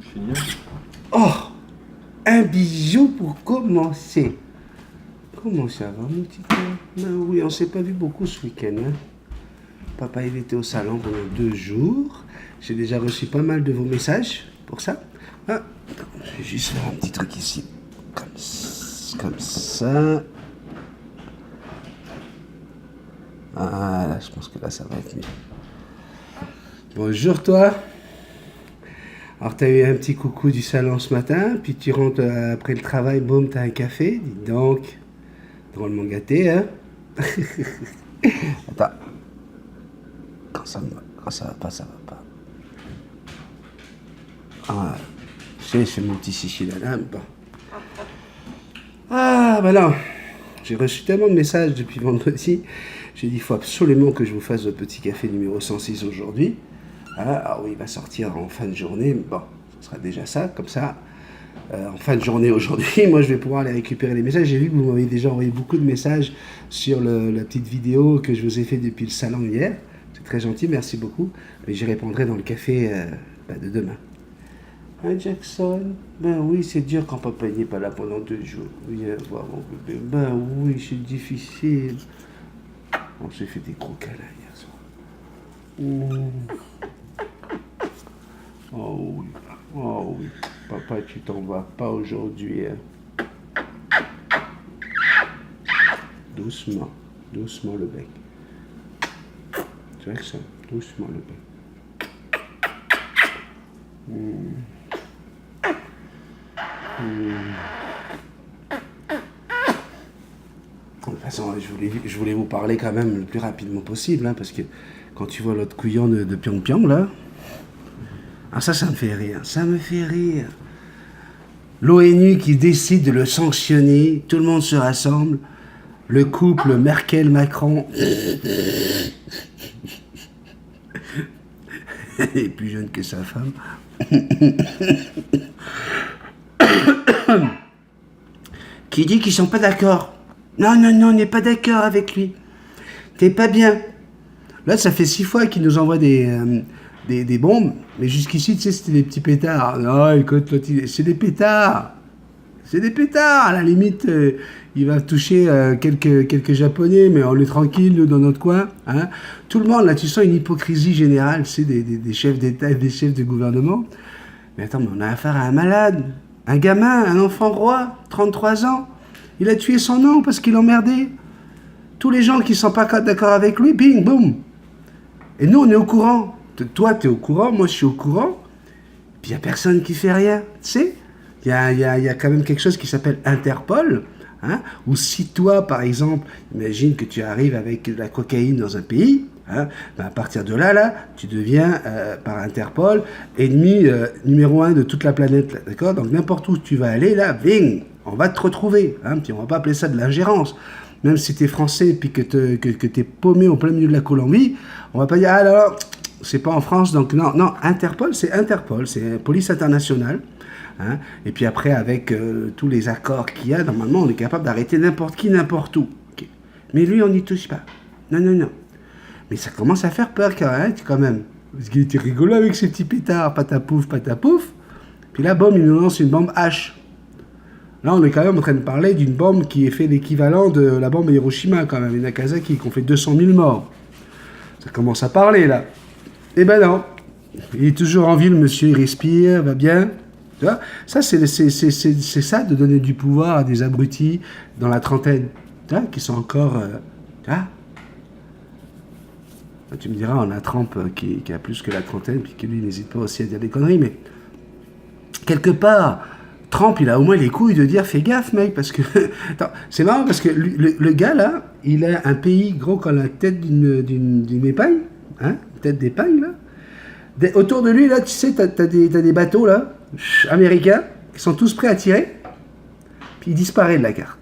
Génial. Oh, un bijou pour commencer. Comment ça va, mon petit cœur? Ben oui, on s'est pas vu beaucoup ce week-end. Hein. Papa, il était au salon pendant 2 jours. J'ai déjà reçu pas mal de vos messages pour ça. Ah, attends, je vais juste faire un petit truc ici. Comme ça. Voilà, je pense que là, ça va être mieux. Bonjour, toi. Alors, t'as eu un petit coucou du salon ce matin, puis tu rentres après le travail, boum, t'as un café. Dis donc, drôlement gâté, hein? Attends. Quand ça va pas, ça va pas. Ah, c'est mon petit chichi là, là, bon. Ah, bah non. J'ai reçu tellement de messages depuis vendredi. J'ai dit, il faut absolument que je vous fasse votre petit café numéro 106 aujourd'hui. Ah oui, il va sortir en fin de journée. Bon, ce sera déjà ça, comme ça. En fin de journée aujourd'hui, moi je vais pouvoir aller récupérer les messages. J'ai vu que vous m'avez déjà envoyé beaucoup de messages sur la petite vidéo que je vous ai fait depuis le salon hier. C'est très gentil, merci beaucoup. Mais j'y répondrai dans le café de demain. Hein, Jackson? Ben oui, c'est dur quand papa n'est pas là pendant 2 jours. Viens voir mon bébé. Ben oui, c'est difficile. On s'est fait des gros câlins hier soir. Oh oui, oh oui. Papa, tu t'en vas pas aujourd'hui. Hein. Doucement, doucement le bec. Tu vois que ça? Doucement le bec. De toute façon, je voulais vous parler quand même le plus rapidement possible, hein, parce que quand tu vois l'autre couillon de Pyongyang, là, ah ça me fait rire, ça me fait rire. L'ONU qui décide de le sanctionner, tout le monde se rassemble, le couple Merkel-Macron est plus jeune que sa femme. Qui dit qu'ils sont pas d'accord. Non, non, non, on n'est pas d'accord avec lui. T'es pas bien. Là, ça fait 6 fois qu'il nous envoie des bombes, mais jusqu'ici, tu sais, c'était des petits pétards. Non, écoute, c'est des pétards. C'est des pétards. À la limite, il va toucher quelques Japonais, mais on est tranquille, nous, dans notre coin. Hein. Tout le monde, là, tu sens une hypocrisie générale, tu sais, des chefs d'État et des chefs de gouvernement. Mais attends, mais on a affaire à un malade, un gamin, un enfant roi, 33 ans. Il a tué son oncle parce qu'il emmerdait. Tous les gens qui ne sont pas d'accord avec lui, bing, boum. Et nous, on est au courant. Toi, tu es au courant, moi, je suis au courant. Puis il n'y a personne qui fait rien, tu sais. Il y a quand même quelque chose qui s'appelle Interpol. Hein, ou si toi, par exemple, imagine que tu arrives avec de la cocaïne dans un pays, hein, ben à partir de là, tu deviens, par Interpol, ennemi numéro 1 de toute la planète. D'accord? Donc n'importe où tu vas aller, là, bing, on va te retrouver. Hein, puis on va pas appeler ça de l'ingérence. Même si tu es français et que tu es paumé au plein milieu de la Colombie, on va pas dire, ah là, c'est pas en France, donc non, Interpol, c'est police internationale. Hein, et puis après, avec tous les accords qu'il y a, normalement, on est capable d'arrêter n'importe qui, n'importe où. Okay. Mais lui, on n'y touche pas. Non, non, non. Mais ça commence à faire peur quand même. Parce qu'il était rigolo avec ses petits pétards, patapouf, patapouf. Puis là, boum, il nous lance une bombe H. Là, on est quand même en train de parler d'une bombe qui est fait l'équivalent de la bombe à Hiroshima, quand même, et Nagasaki, qui ont fait 200 000 morts. Ça commence à parler, là. Eh ben non. Il est toujours en vie, le monsieur, il respire, va bien. Tu vois, ça, c'est ça, de donner du pouvoir à des abrutis dans la trentaine, tu vois, qui sont encore... tu vois. Tu me diras, on a Trump qui a plus que la trentaine, puis que lui, il n'hésite pas aussi à dire des conneries, mais quelque part... Trump, il a au moins les couilles de dire fais gaffe, mec, parce que. Attends, c'est marrant parce que le gars là, il a un pays gros comme la tête d'une épingle, hein, une tête d'épingle là. Autour de lui là, tu sais, t'as des bateaux là, américains, qui sont tous prêts à tirer, puis il disparaît de la carte.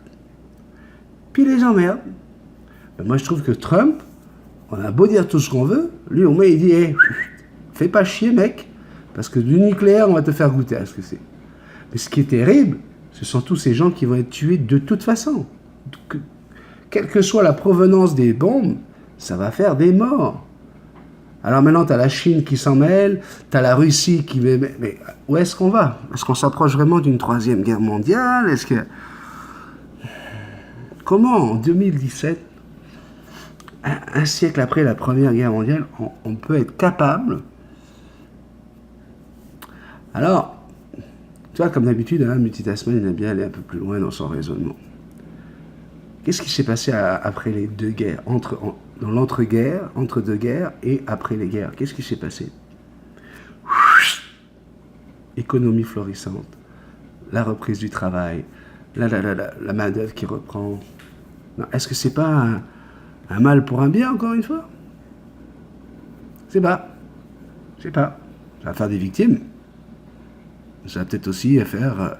Puis les emmerde. Ben, moi je trouve que Trump, on a beau dire tout ce qu'on veut, lui au moins il dit hey, fais pas chier, mec, parce que du nucléaire, on va te faire goûter à ce que c'est. Mais ce qui est terrible, ce sont tous ces gens qui vont être tués de toute façon. Quelle que soit la provenance des bombes, ça va faire des morts. Alors maintenant, tu as la Chine qui s'en mêle, tu as la Russie qui... Mais où est-ce qu'on va? Est-ce qu'on s'approche vraiment d'une troisième guerre mondiale? Est-ce que... Comment, en 2017, un siècle après la Première Guerre mondiale, on peut être capable... Alors, tu vois, comme d'habitude, hein, Multitasman, il aime bien aller un peu plus loin dans son raisonnement. Qu'est-ce qui s'est passé après les deux guerres, dans l'entre-guerre, entre deux guerres et après les guerres? Qu'est-ce qui s'est passé? Économie florissante, la reprise du travail, la main-d'œuvre qui reprend. Est-ce que c'est pas un mal pour un bien, encore une fois? Je sais pas. Ça va faire des victimes. Ça va peut-être aussi faire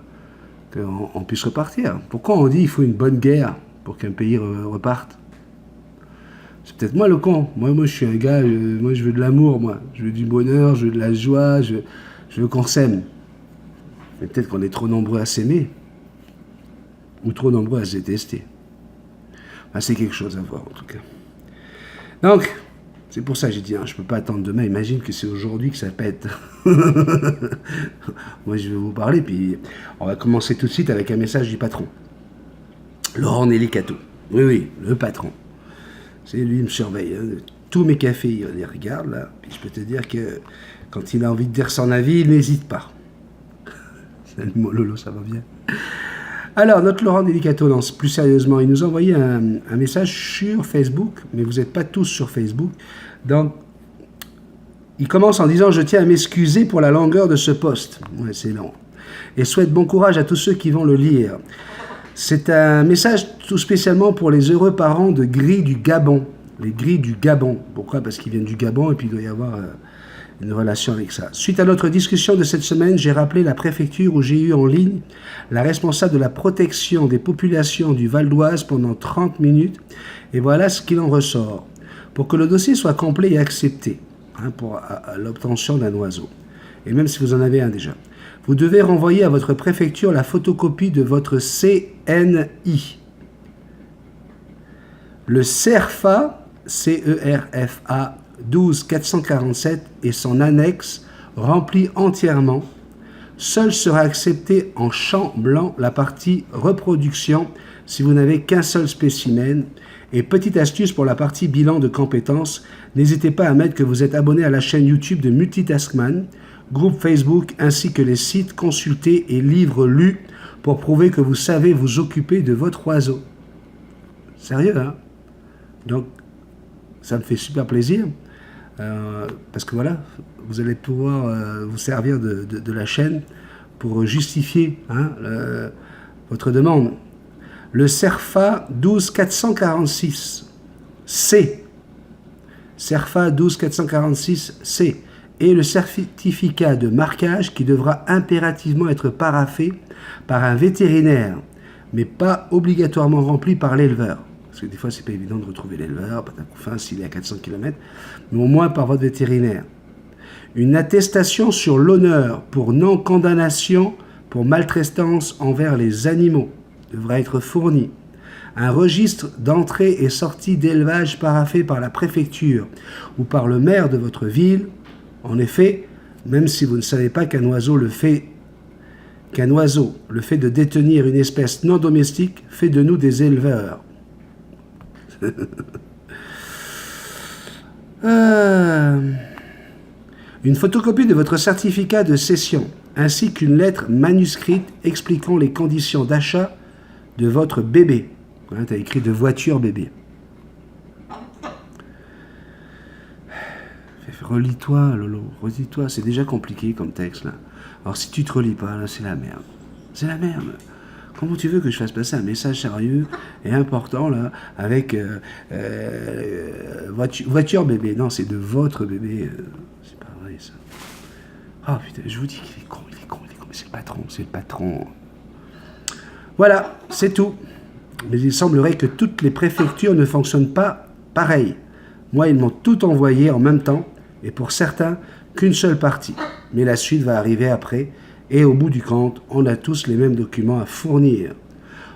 qu'on puisse repartir. Pourquoi on dit qu'il faut une bonne guerre pour qu'un pays reparte? C'est peut-être moi le con. Moi je suis un gars, moi je veux de l'amour, moi. Je veux du bonheur, je veux de la joie, je veux qu'on s'aime. Mais peut-être qu'on est trop nombreux à s'aimer. Ou trop nombreux à se détester. Enfin, c'est quelque chose à voir, en tout cas. Donc, c'est pour ça que j'ai dit, hein, je ne peux pas attendre demain. Imagine que c'est aujourd'hui que ça pète. Moi, je vais vous parler, puis on va commencer tout de suite avec un message du patron. Laurent Nelicato. Oui, le patron. C'est lui, il me surveille. Hein. Tous mes cafés, il les regarde, là. Puis je peux te dire que quand il a envie de dire son avis, il n'hésite pas. Salut mon Lolo, ça va bien? Alors, notre Laurent Nelicato, non, plus sérieusement, il nous a envoyé un message sur Facebook, mais vous n'êtes pas tous sur Facebook. Donc, il commence en disant « Je tiens à m'excuser pour la longueur de ce post. » Ouais, c'est long. Et souhaite bon courage à tous ceux qui vont le lire. C'est un message tout spécialement pour les heureux parents de Gris du Gabon. Les Gris du Gabon. Pourquoi? Parce qu'ils viennent du Gabon et puis il doit y avoir une relation avec ça. Suite à notre discussion de cette semaine, j'ai rappelé la préfecture où j'ai eu en ligne la responsable de la protection des populations du Val d'Oise pendant 30 minutes. Et voilà ce qu'il en ressort. Pour que le dossier soit complet et accepté, hein, pour l'obtention d'un oiseau, et même si vous en avez un déjà, vous devez renvoyer à votre préfecture la photocopie de votre CNI. Le CERFA, CERFA 12447 et son annexe rempli entièrement. Seul sera accepté en champ blanc la partie reproduction si vous n'avez qu'un seul spécimen. Et petite astuce pour la partie bilan de compétences, n'hésitez pas à mettre que vous êtes abonné à la chaîne YouTube de Multitaskman, groupe Facebook ainsi que les sites consultés et livres lus pour prouver que vous savez vous occuper de votre oiseau. Sérieux, hein? Donc, ça me fait super plaisir. Parce que voilà, vous allez pouvoir vous servir de la chaîne pour justifier, hein, votre demande. Le CERFA 12446C, CERFA 12446C, et le certificat de marquage qui devra impérativement être paraphé par un vétérinaire, mais pas obligatoirement rempli par l'éleveur. Parce que des fois, c'est pas évident de retrouver l'éleveur, enfin, s'il est à 400 km, mais au moins par votre vétérinaire. Une attestation sur l'honneur pour non-condamnation pour maltraitance envers les animaux devra être fournie. Un registre d'entrée et sortie d'élevage paraphé par la préfecture ou par le maire de votre ville. En effet, même si vous ne savez pas qu'un oiseau, le fait de détenir une espèce non domestique, fait de nous des éleveurs. Une photocopie de votre certificat de cession, ainsi qu'une lettre manuscrite expliquant les conditions d'achat de votre bébé. Hein, tu as écrit de voiture bébé. Relis-toi, Lolo, relis-toi. C'est déjà compliqué comme texte, là. Alors, si tu te relis pas, là, c'est la merde. C'est la merde. Comment tu veux que je fasse passer un message sérieux et important, là, avec voiture bébé? Non, c'est de votre bébé. C'est pas vrai, ça. Ah, putain, je vous dis qu'il est con, mais c'est le patron. Voilà, c'est tout. Mais il semblerait que toutes les préfectures ne fonctionnent pas pareil. Moi, ils m'ont tout envoyé en même temps, et pour certains, qu'une seule partie. Mais la suite va arriver après, et au bout du compte, on a tous les mêmes documents à fournir.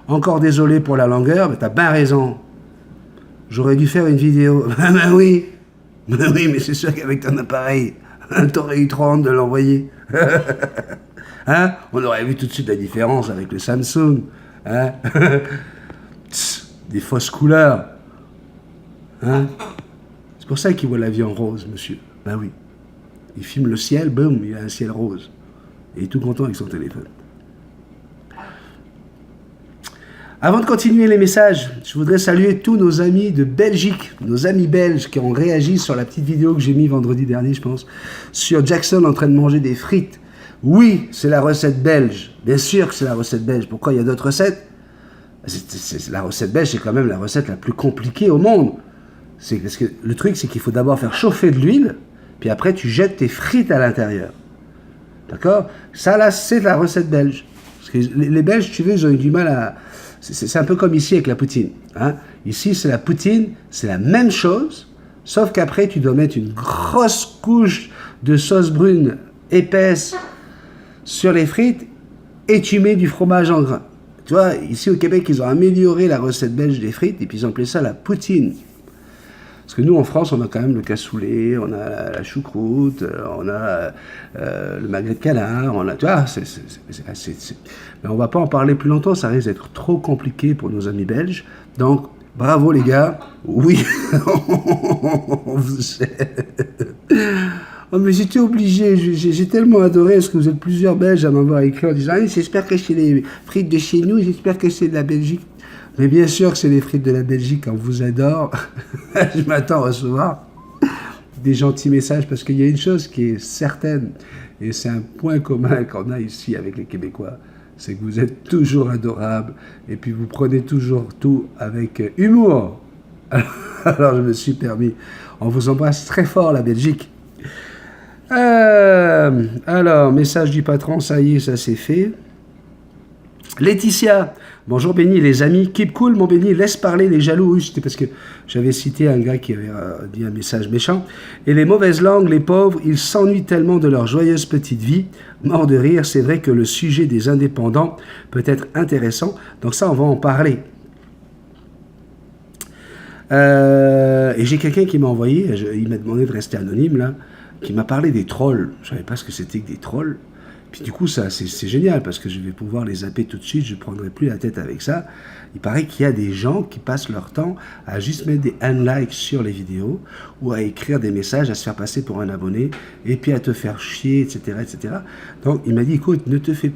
Encore désolé pour la longueur, mais t'as bien raison. J'aurais dû faire une vidéo. Ben oui, Oui, mais c'est sûr qu'avec ton appareil, t'aurais eu trop honte de l'envoyer. Hein? On aurait vu tout de suite la différence avec le Samsung. Hein? Des fausses couleurs. Hein? C'est pour ça qu'il voit la vie en rose, monsieur. Ben oui. Il filme le ciel, boum, il a un ciel rose. Et il est tout content avec son téléphone. Avant de continuer les messages, je voudrais saluer tous nos amis de Belgique, nos amis belges qui ont réagi sur la petite vidéo que j'ai mise vendredi dernier, je pense, sur Jackson en train de manger des frites. Oui, c'est la recette belge. Bien sûr que c'est la recette belge. Pourquoi il y a d'autres recettes? La recette belge, c'est quand même la recette la plus compliquée au monde. C'est parce que le truc, c'est qu'il faut d'abord faire chauffer de l'huile, puis après tu jettes tes frites à l'intérieur. D'accord? Ça là, c'est la recette belge. Parce que les Belges, tu veux, ils ont eu du mal à... C'est un peu comme ici avec la poutine. Hein? Ici, c'est la poutine, c'est la même chose, sauf qu'après, tu dois mettre une grosse couche de sauce brune épaisse sur les frites et tu mets du fromage en grains. Tu vois, ici au Québec, ils ont amélioré la recette belge des frites et puis ils ont appelé ça la poutine. Parce que nous, en France, on a quand même le cassoulet, on a la choucroute, on a le magret de canard, on a... Tu vois, mais on ne va pas en parler plus longtemps, ça risque d'être trop compliqué pour nos amis belges. Donc, bravo les gars. Oui, on vous aime. Oh, mais j'étais obligé, j'ai tellement adoré, parce que vous êtes plusieurs Belges à m'avoir écrit en disant « J'espère que c'est les frites de chez nous, j'espère que c'est de la Belgique. » Mais bien sûr que c'est les frites de la Belgique, on vous adore. Je m'attends à recevoir des gentils messages, parce qu'il y a une chose qui est certaine, et c'est un point commun qu'on a ici avec les Québécois, c'est que vous êtes toujours adorables, et puis vous prenez toujours tout avec humour. Alors je me suis permis, on vous embrasse très fort la Belgique. Alors, message du patron, ça y est, ça c'est fait. Laetitia, bonjour Benny, les amis, keep cool mon Benny, laisse parler les jaloux. Oui, c'était parce que j'avais cité un gars qui avait dit un message méchant. Et les mauvaises langues, les pauvres, ils s'ennuient tellement de leur joyeuse petite vie. Mort de rire, c'est vrai que le sujet des indépendants peut être intéressant, donc ça on va en parler. Et j'ai quelqu'un qui m'a envoyé, il m'a demandé de rester anonyme là, qui m'a parlé des trolls. Je ne savais pas ce que c'était que des trolls. Puis du coup, ça, c'est génial, parce que je vais pouvoir les zapper tout de suite, je ne prendrai plus la tête avec ça. Il paraît qu'il y a des gens qui passent leur temps à juste mettre des unlikes sur les vidéos, ou à écrire des messages, à se faire passer pour un abonné, et puis à te faire chier, etc. etc. Donc il m'a dit, écoute,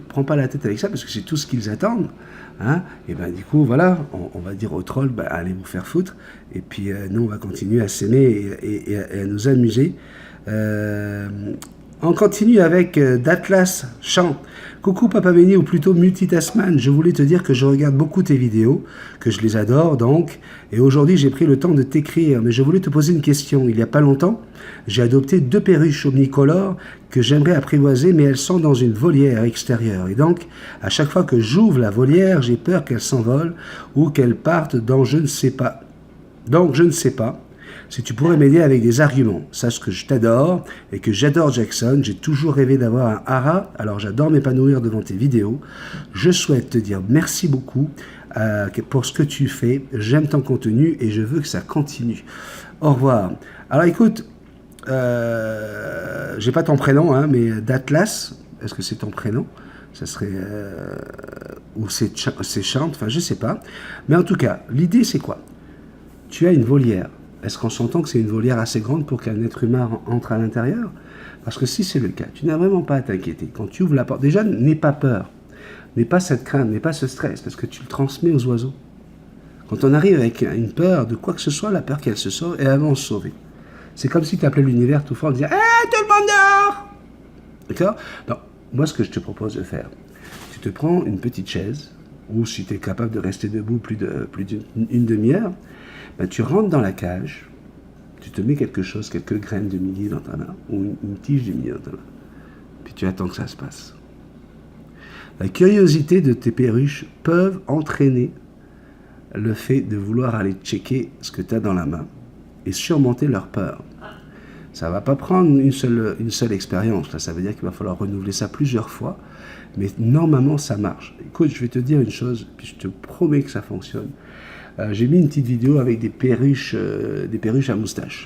prends pas la tête avec ça, parce que c'est tout ce qu'ils attendent. Hein? Et ben du coup, voilà, on va dire aux trolls, ben, allez vous faire foutre, et puis nous, on va continuer à s'aimer et à nous amuser. On continue avec d'Atlas Chant. Coucou Papa Benny, ou plutôt Multitasman, je voulais te dire que je regarde beaucoup tes vidéos, que je les adore donc, et aujourd'hui j'ai pris le temps de t'écrire, mais je voulais te poser une question. Il n'y a pas longtemps, j'ai adopté 2 perruches omnicolores que j'aimerais apprivoiser, mais elles sont dans une volière extérieure, et donc à chaque fois que j'ouvre la volière, j'ai peur qu'elles s'envolent ou qu'elles partent dans je ne sais pas. Donc je ne sais pas si tu pourrais m'aider avec des arguments. Sache que je t'adore et que j'adore Jackson. J'ai toujours rêvé d'avoir un hara, alors j'adore m'épanouir devant tes vidéos. Je souhaite te dire merci beaucoup pour ce que tu fais. J'aime ton contenu et je veux que ça continue. Au revoir. Alors écoute, j'ai pas ton prénom, hein, mais d'Atlas, est-ce que c'est ton prénom? Ça serait... ou c'est Chante, enfin je sais pas. Mais en tout cas, l'idée c'est quoi? Tu as une volière. Est-ce qu'on s'entend que c'est une volière assez grande pour qu'un être humain entre à l'intérieur? Parce que si c'est le cas, tu n'as vraiment pas à t'inquiéter. Quand tu ouvres la porte, déjà, n'aie pas peur. N'aie pas cette crainte, n'aie pas ce stress, parce que tu le transmets aux oiseaux. Quand on arrive avec une peur de quoi que ce soit, la peur qu'elle se sauve, et elles vont se sauver. C'est comme si tu appelais l'univers tout fort, en disant « Ah, tout le monde dehors !» D'accord? Donc, moi, ce que je te propose de faire, tu te prends une petite chaise, ou si tu es capable de rester debout plus d'une demi-heure, ben, tu rentres dans la cage, tu te mets quelque chose, quelques graines de millet dans ta main, ou une tige de millet dans ta main, puis tu attends que ça se passe. La curiosité de tes perruches peuvent entraîner le fait de vouloir aller checker ce que tu as dans la main et surmonter leur peur. Ça ne va pas prendre une seule expérience, là, ça veut dire qu'il va falloir renouveler ça plusieurs fois, mais normalement ça marche. Écoute, je vais te dire une chose, puis je te promets que ça fonctionne. J'ai mis une petite vidéo avec des perruches à moustache.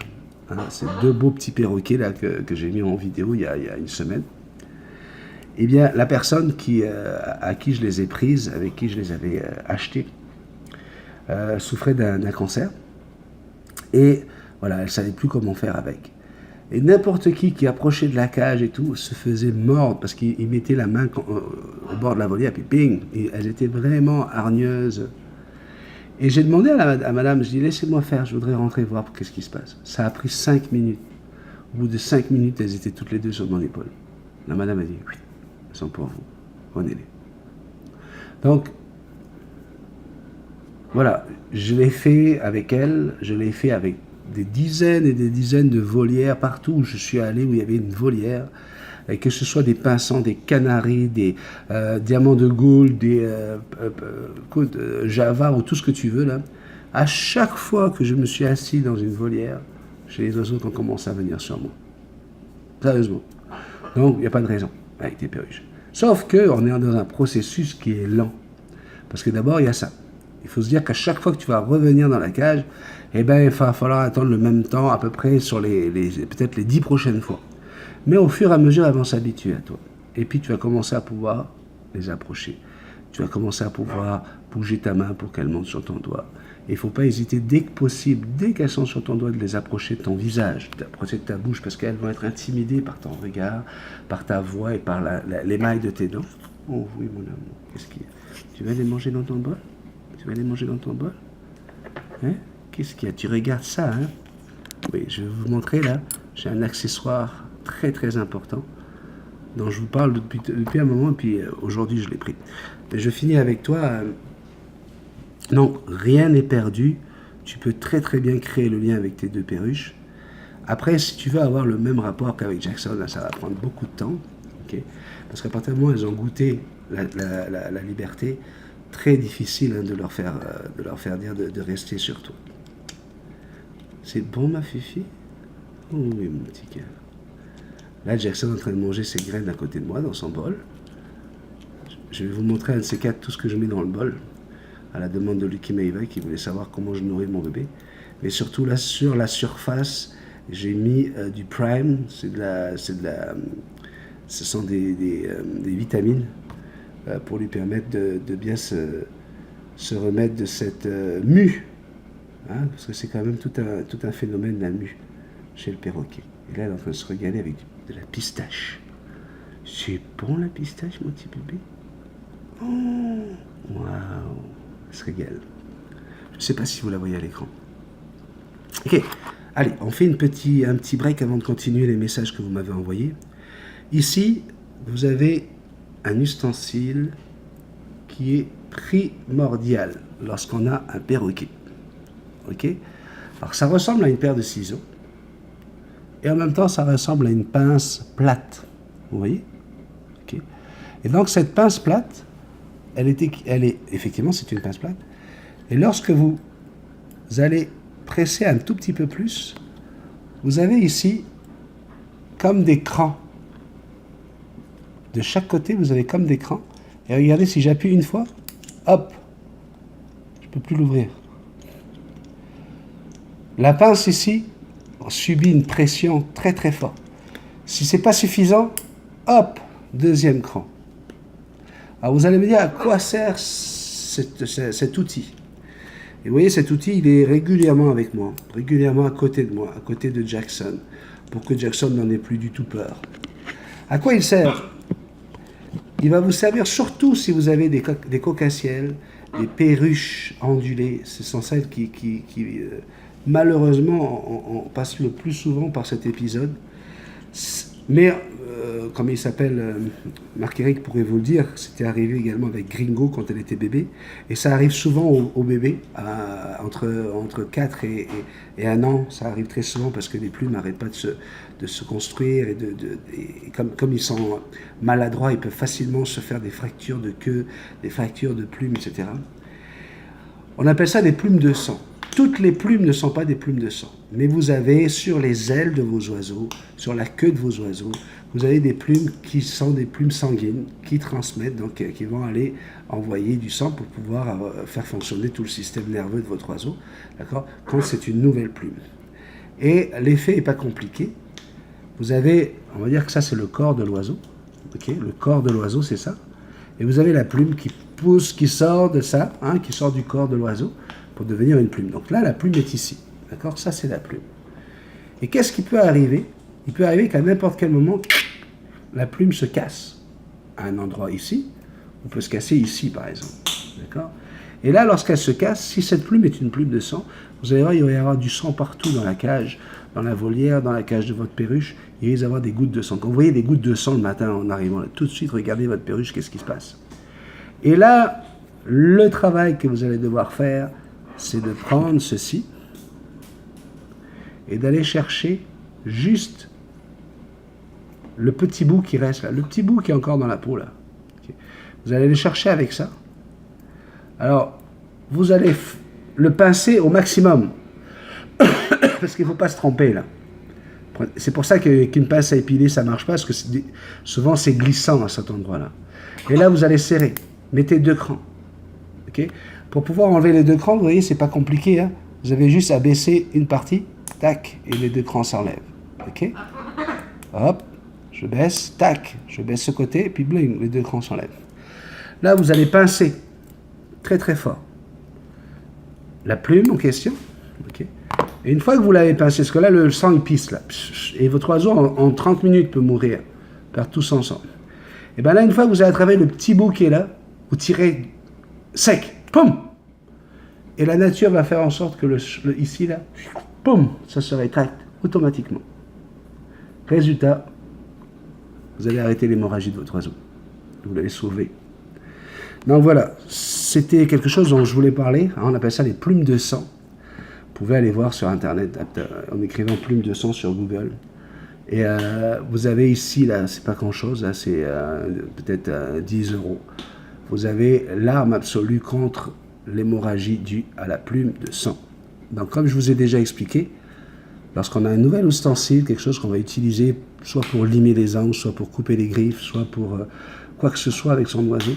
Hein, ces deux beaux petits perroquets là que j'ai mis en vidéo il y a une semaine. Eh bien, la personne à qui je les ai prises, avec qui je les avais achetées, souffrait d'un cancer. Et voilà, elle ne savait plus comment faire avec. Et n'importe qui approchait de la cage et tout se faisait mordre parce qu'il mettait la main au bord de la volière, puis bing, et elles étaient vraiment hargneuses. Et j'ai demandé à madame, je dis laissez-moi faire, je voudrais rentrer voir qu'est-ce qui se passe. Ça a pris 5 minutes. Au bout de 5 minutes, elles étaient toutes les deux sur mon épaule. La madame a dit oui, elles sont pour vous, prenez-les. Donc, voilà, je l'ai fait avec elle, je l'ai fait avec des dizaines et des dizaines de volières partout où je suis allé, où il y avait une volière, et que ce soit des pinsons, des canaris, des diamants de Gould, des Java ou tout ce que tu veux là. À chaque fois que je me suis assis dans une volière, j'ai les oiseaux qui ont commencé à venir sur moi. Sérieusement. Donc il n'y a pas de raison avec tes perruches. Sauf qu'on est dans un processus qui est lent. Parce que d'abord il y a ça. Il faut se dire qu'à chaque fois que tu vas revenir dans la cage, eh ben, il va falloir attendre le même temps à peu près sur peut-être les 10 prochaines fois. Mais au fur et à mesure, elles vont s'habituer à toi. Et puis tu vas commencer à pouvoir les approcher. Tu vas commencer à pouvoir bouger ta main pour qu'elles montent sur ton doigt. Et il ne faut pas hésiter dès que possible, dès qu'elles sont sur ton doigt, de les approcher de ton visage, d'approcher de ta bouche, parce qu'elles vont être intimidées par ton regard, par ta voix et par l'émail de tes dents. Oh oui, mon amour, qu'est-ce qu'il y a? Tu vas les manger dans ton bol? Tu vas les manger dans ton bol? Hein? Qu'est-ce qu'il y a? Tu regardes ça, hein? Oui, je vais vous montrer là. J'ai un accessoire très très important dont je vous parle depuis un moment et puis aujourd'hui je l'ai pris. Et je finis avec toi. Non, rien n'est perdu. Tu peux très très bien créer le lien avec tes deux perruches. Après, si tu veux avoir le même rapport qu'avec Jackson, là, ça va prendre beaucoup de temps. Okay? Parce qu'à partir du moment où elles ont goûté la liberté, très difficile hein, de leur faire dire de rester sur toi. C'est bon, ma fifi? Oh oui, mon petit cœur. Là, Jackson est en train de manger ses graines à côté de moi, dans son bol. Je vais vous montrer un de ces quatre, tout ce que je mets dans le bol, à la demande de Lucky Maeva, qui voulait savoir comment je nourris mon bébé. Mais surtout, là, sur la surface, j'ai mis du Prime. Ce sont des vitamines pour lui permettre de bien se remettre de cette mue. Hein, parce que c'est quand même tout un phénomène, la mue, chez le perroquet. Et là, elle est en train de se régaler avec de la pistache. C'est bon, la pistache, mon petit bébé? Oh, waouh, elle se régale. Je ne sais pas si vous la voyez à l'écran. Ok, allez, on fait un petit break avant de continuer les messages que vous m'avez envoyés. Ici, vous avez un ustensile qui est primordial lorsqu'on a un perroquet. Ok? Alors ça ressemble à une paire de ciseaux et en même temps ça ressemble à une pince plate. Vous voyez? Ok? Et donc cette pince plate, elle est effectivement c'est une pince plate. Et lorsque vous allez presser un tout petit peu plus, vous avez ici comme des crans. De chaque côté, vous avez comme des crans. Et regardez, si j'appuie une fois, hop, je ne peux plus l'ouvrir. La pince ici subit une pression très très forte. Si ce n'est pas suffisant, hop, deuxième cran. Alors vous allez me dire à quoi sert cet outil. Et vous voyez, cet outil, il est régulièrement avec moi, régulièrement à côté de moi, à côté de Jackson, pour que Jackson n'en ait plus du tout peur. À quoi il sert? Il va vous servir surtout si vous avez des cocassiels, des perruches ondulées. Ce sont celles qui malheureusement, on passe le plus souvent par cet épisode. Mais, comme il s'appelle, Marc-Éric pourrait vous le dire, c'était arrivé également avec Gringo quand elle était bébé. Et ça arrive souvent aux bébés, entre 4 et 1 an. Ça arrive très souvent parce que les plumes n'arrêtent pas de se construire. Et comme ils sont maladroits, ils peuvent facilement se faire des fractures de queue, des fractures de plumes, etc. On appelle ça des plumes de sang. Toutes les plumes ne sont pas des plumes de sang, mais vous avez sur les ailes de vos oiseaux, sur la queue de vos oiseaux, vous avez des plumes qui sont des plumes sanguines, qui transmettent, donc qui vont aller envoyer du sang pour pouvoir faire fonctionner tout le système nerveux de votre oiseau, d'accord, quand c'est une nouvelle plume. Et l'effet n'est pas compliqué. Vous avez, on va dire que ça c'est le corps de l'oiseau. Okay, le corps de l'oiseau, c'est ça. Et vous avez la plume qui pousse, qui sort de ça, hein, qui sort du corps de l'oiseau pour devenir une plume. Donc là, la plume est ici. D'accord? Ça, c'est la plume. Et qu'est-ce qui peut arriver? Il peut arriver qu'à n'importe quel moment, la plume se casse à un endroit ici. On peut se casser ici, par exemple. D'accord? Et là, lorsqu'elle se casse, si cette plume est une plume de sang, vous allez voir, il va y avoir du sang partout dans la cage, dans la volière, dans la cage de votre perruche. Il risque d'avoir des gouttes de sang. Quand vous voyez des gouttes de sang le matin en arrivant, là, tout de suite, regardez votre perruche, qu'est-ce qui se passe? Et là, le travail que vous allez devoir faire, c'est de prendre ceci et d'aller chercher juste le petit bout qui reste là, le petit bout qui est encore dans la peau là. Okay. Vous allez le chercher avec ça. Alors, vous allez le pincer au maximum. Parce qu'il ne faut pas se tromper là. C'est pour ça qu'une pince à épiler, ça ne marche pas, parce que souvent c'est glissant à cet endroit-là. Et là, vous allez serrer. Mettez 2 crans. Okay. Pour pouvoir enlever les 2 crans, vous voyez, c'est pas compliqué. Hein. Vous avez juste à baisser une partie, tac, et les 2 crans s'enlèvent. Ok. Hop, je baisse, tac, je baisse ce côté, et puis bling, les 2 crans s'enlèvent. Là, vous allez pincer très très fort la plume en question. Okay. Et une fois que vous l'avez pincé, parce que là, le sang, il pisse, là. Et votre oiseau, en 30 minutes, peut mourir. Perd tous ensemble. Et bien là, une fois que vous avez travaillé le petit bout qui est là, vous tirez sec. Poum! Et la nature va faire en sorte que ici, là, poum! Ça se rétracte automatiquement. Résultat, vous allez arrêter l'hémorragie de votre oiseau. Vous l'avez sauvé. Donc voilà, c'était quelque chose dont je voulais parler. On appelle ça les plumes de sang. Vous pouvez aller voir sur Internet en écrivant plumes de sang sur Google. Et vous avez ici, là, c'est pas grand-chose, c'est peut-être 10 €. Vous avez l'arme absolue contre l'hémorragie due à la plume de sang. Donc, comme je vous ai déjà expliqué, lorsqu'on a un nouvel ustensile, quelque chose qu'on va utiliser soit pour limer les angles, soit pour couper les griffes, soit pour quoi que ce soit avec son oiseau,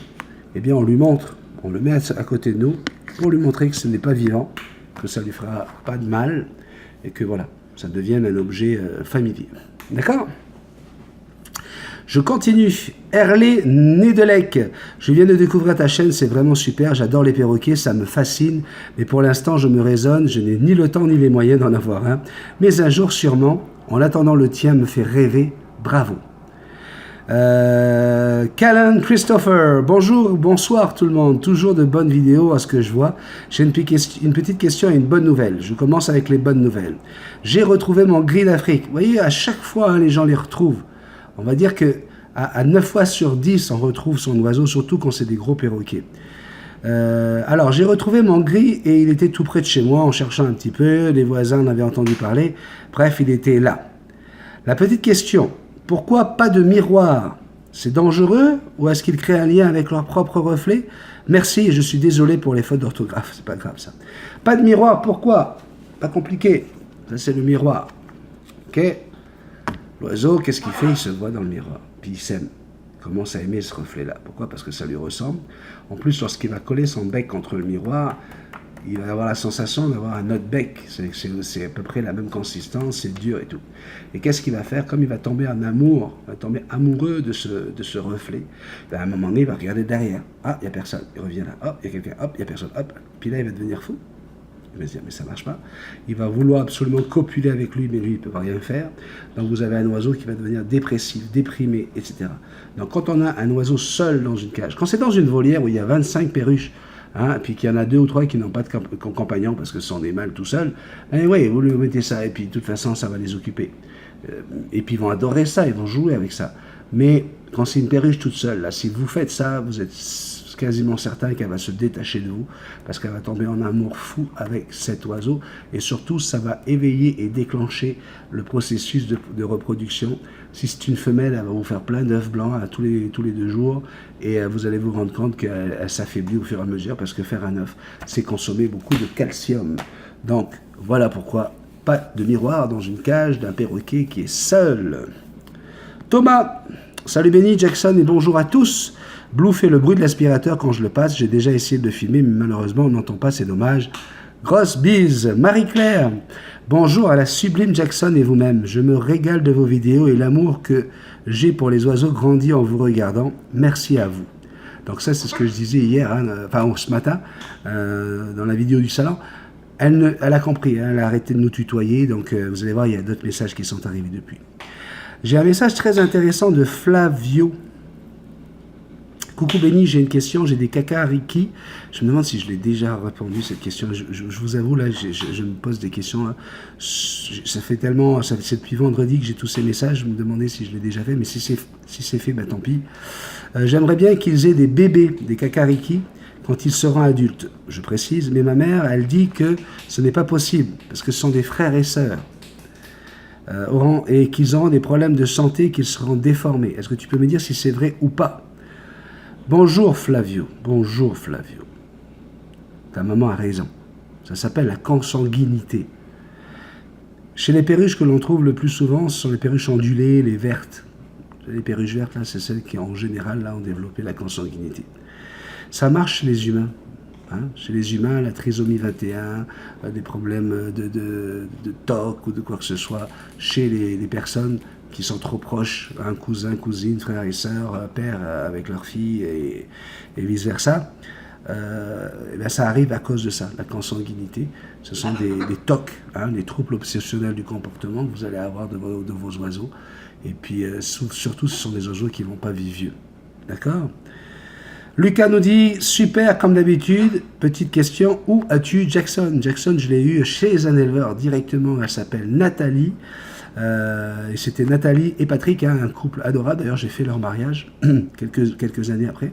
eh bien, on lui montre, on le met à côté de nous pour lui montrer que ce n'est pas vivant, que ça ne lui fera pas de mal, et que voilà, ça devienne un objet familier. D'accord ? Je continue. Herlé Nedelec, je viens de découvrir ta chaîne, c'est vraiment super, j'adore les perroquets, ça me fascine, mais pour l'instant je me raisonne, je n'ai ni le temps ni les moyens d'en avoir un, mais un jour sûrement, en attendant le tien me fait rêver, bravo. Callan Christopher, bonjour, bonsoir tout le monde, toujours de bonnes vidéos à ce que je vois. J'ai une petite question et une bonne nouvelle. Je commence avec les bonnes nouvelles. J'ai retrouvé mon gris d'Afrique. Vous voyez, à chaque fois, hein, les gens les retrouvent. On va dire que à 9 fois sur 10, on retrouve son oiseau, surtout quand c'est des gros perroquets. Alors, j'ai retrouvé mon gris et il était tout près de chez moi en cherchant un petit peu. Les voisins en avaient entendu parler. Bref, il était là. La petite question, pourquoi pas de miroir? C'est dangereux ou est-ce qu'ils créent un lien avec leur propre reflet? Merci, je suis désolé pour les fautes d'orthographe, c'est pas grave ça. Pas de miroir, pourquoi? Pas compliqué, ça c'est le miroir. Ok? L'oiseau, qu'est-ce qu'il fait? Il se voit dans le miroir, puis il s'aime. Il commence à aimer ce reflet-là. Pourquoi? Parce que ça lui ressemble. En plus, lorsqu'il va coller son bec contre le miroir, il va avoir la sensation d'avoir un autre bec. C'est à peu près la même consistance, c'est dur et tout. Et qu'est-ce qu'il va faire? Comme il va tomber en amour, il va tomber amoureux de ce reflet, ben à un moment donné, il va regarder derrière. Ah, il n'y a personne. Il revient là. Hop, il y a quelqu'un. Hop, il n'y a personne. Hop. Puis là, il va devenir fou. Il va se dire, mais ça ne marche pas. Il va vouloir absolument copuler avec lui, mais lui, il ne peut pas rien faire. Donc, vous avez un oiseau qui va devenir dépressif, déprimé, etc. Donc, quand on a un oiseau seul dans une cage, quand c'est dans une volière où il y a 25 perruches, hein, puis qu'il y en a 2 ou 3 qui n'ont pas de compagnon parce que ce sont des mâles tout seuls, eh oui, vous lui mettez ça, et puis de toute façon, ça va les occuper. Et puis, ils vont adorer ça, ils vont jouer avec ça. Mais quand c'est une perruche toute seule, là, si vous faites ça, vous êtes quasiment certain qu'elle va se détacher de vous parce qu'elle va tomber en amour fou avec cet oiseau et surtout ça va éveiller et déclencher le processus de reproduction. Si c'est une femelle, elle va vous faire plein d'œufs blancs tous les 2 jours et vous allez vous rendre compte qu'elle s'affaiblit au fur et à mesure parce que faire un œuf, c'est consommer beaucoup de calcium. Donc voilà pourquoi pas de miroir dans une cage d'un perroquet qui est seul. Thomas, salut Benny, Jackson et bonjour à tous. Blue fait le bruit de l'aspirateur quand je le passe. J'ai déjà essayé de le filmer, mais malheureusement, on n'entend pas, c'est dommage. Grosse bise. Marie-Claire, bonjour à la sublime Jackson et vous-même. Je me régale de vos vidéos et l'amour que j'ai pour les oiseaux grandit en vous regardant. Merci à vous. Donc ça, c'est ce que je disais hier, hein, enfin ce matin, dans la vidéo du salon. Elle a compris, hein, elle a arrêté de nous tutoyer, donc vous allez voir, il y a d'autres messages qui sont arrivés depuis. J'ai un message très intéressant de Flavio. Coucou Benny, j'ai une question, j'ai des kakariki. Je me demande si je l'ai déjà répondu cette question. Je vous avoue, là, je me pose des questions. Là. Ça fait depuis vendredi que j'ai tous ces messages. Je me demandais si je l'ai déjà fait, mais si c'est fait, bah tant pis. J'aimerais bien qu'ils aient des bébés, des kakariki, quand ils seront adultes. Je précise, mais ma mère, elle dit que ce n'est pas possible, parce que ce sont des frères et sœurs. Et qu'ils auront des problèmes de santé, qu'ils seront déformés. Est-ce que tu peux me dire si c'est vrai ou pas? Bonjour Flavio, bonjour Flavio. Ta maman a raison. Ça s'appelle la consanguinité. Chez les perruches que l'on trouve le plus souvent, ce sont les perruches ondulées, les vertes. Les perruches vertes, là, c'est celles qui, en général, là, ont développé la consanguinité. Ça marche chez les humains. Hein? Chez les humains, la trisomie 21, des problèmes de TOC ou de quoi que ce soit. Chez les personnes qui sont trop proches, un cousin, cousine, frère et sœur, père avec leur fille et vice-versa, ça arrive à cause de ça, la consanguinité. Ce sont des TOC, hein, des troubles obsessionnels du comportement que vous allez avoir de vos oiseaux. Et puis, surtout, ce sont des oiseaux qui ne vont pas vivre vieux. D'accord ? Lucas nous dit, super comme d'habitude, petite question, où as-tu Jackson? Jackson, je l'ai eu chez un éleveur directement, elle s'appelle Nathalie. Et c'était Nathalie et Patrick, hein, un couple adorable. D'ailleurs, j'ai fait leur mariage quelques années après.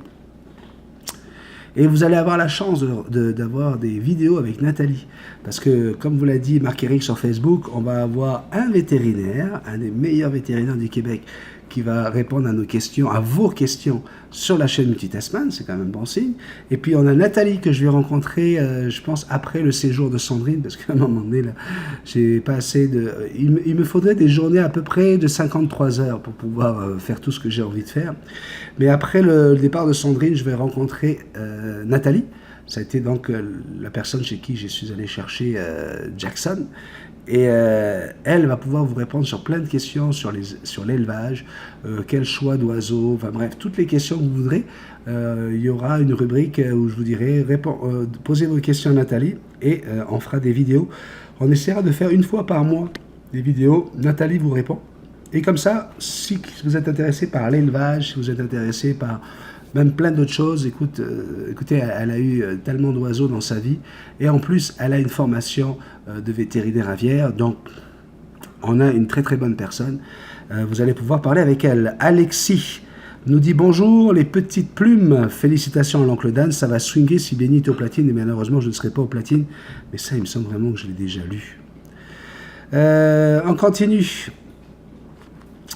Et vous allez avoir la chance d'avoir des vidéos avec Nathalie. Parce que, comme vous l'a dit Marc-Éric sur Facebook, on va avoir un vétérinaire, un des meilleurs vétérinaires du Québec, qui va répondre à nos questions, à vos questions sur la chaîne Multitasman, c'est quand même bon signe. Et puis on a Nathalie que je vais rencontrer, je pense, après le séjour de Sandrine, parce qu'à un moment donné, là, j'ai pas assez de... Il me faudrait des journées à peu près de 53 heures pour pouvoir faire tout ce que j'ai envie de faire. Mais après le départ de Sandrine, je vais rencontrer Nathalie. Ça a été donc la personne chez qui je suis allé chercher Jackson. Et elle va pouvoir vous répondre sur plein de questions sur l'élevage, quel choix d'oiseaux, enfin bref, toutes les questions que vous voudrez. Il y aura une rubrique où je vous dirai, posez vos questions à Nathalie et on fera des vidéos. On essaiera de faire une fois par mois des vidéos. Nathalie vous répond. Et comme ça, si vous êtes intéressé par l'élevage, si vous êtes intéressé par même plein d'autres choses, écoutez, elle a eu tellement d'oiseaux dans sa vie, et en plus, elle a une formation de vétérinaire aviaire, donc on a une très très bonne personne. Vous allez pouvoir parler avec elle. Alexis nous dit bonjour, les petites plumes, félicitations à l'oncle Dan, ça va swinguer si Benny est au platine, et malheureusement je ne serai pas au platine, mais ça il me semble vraiment que je l'ai déjà lu. On continue.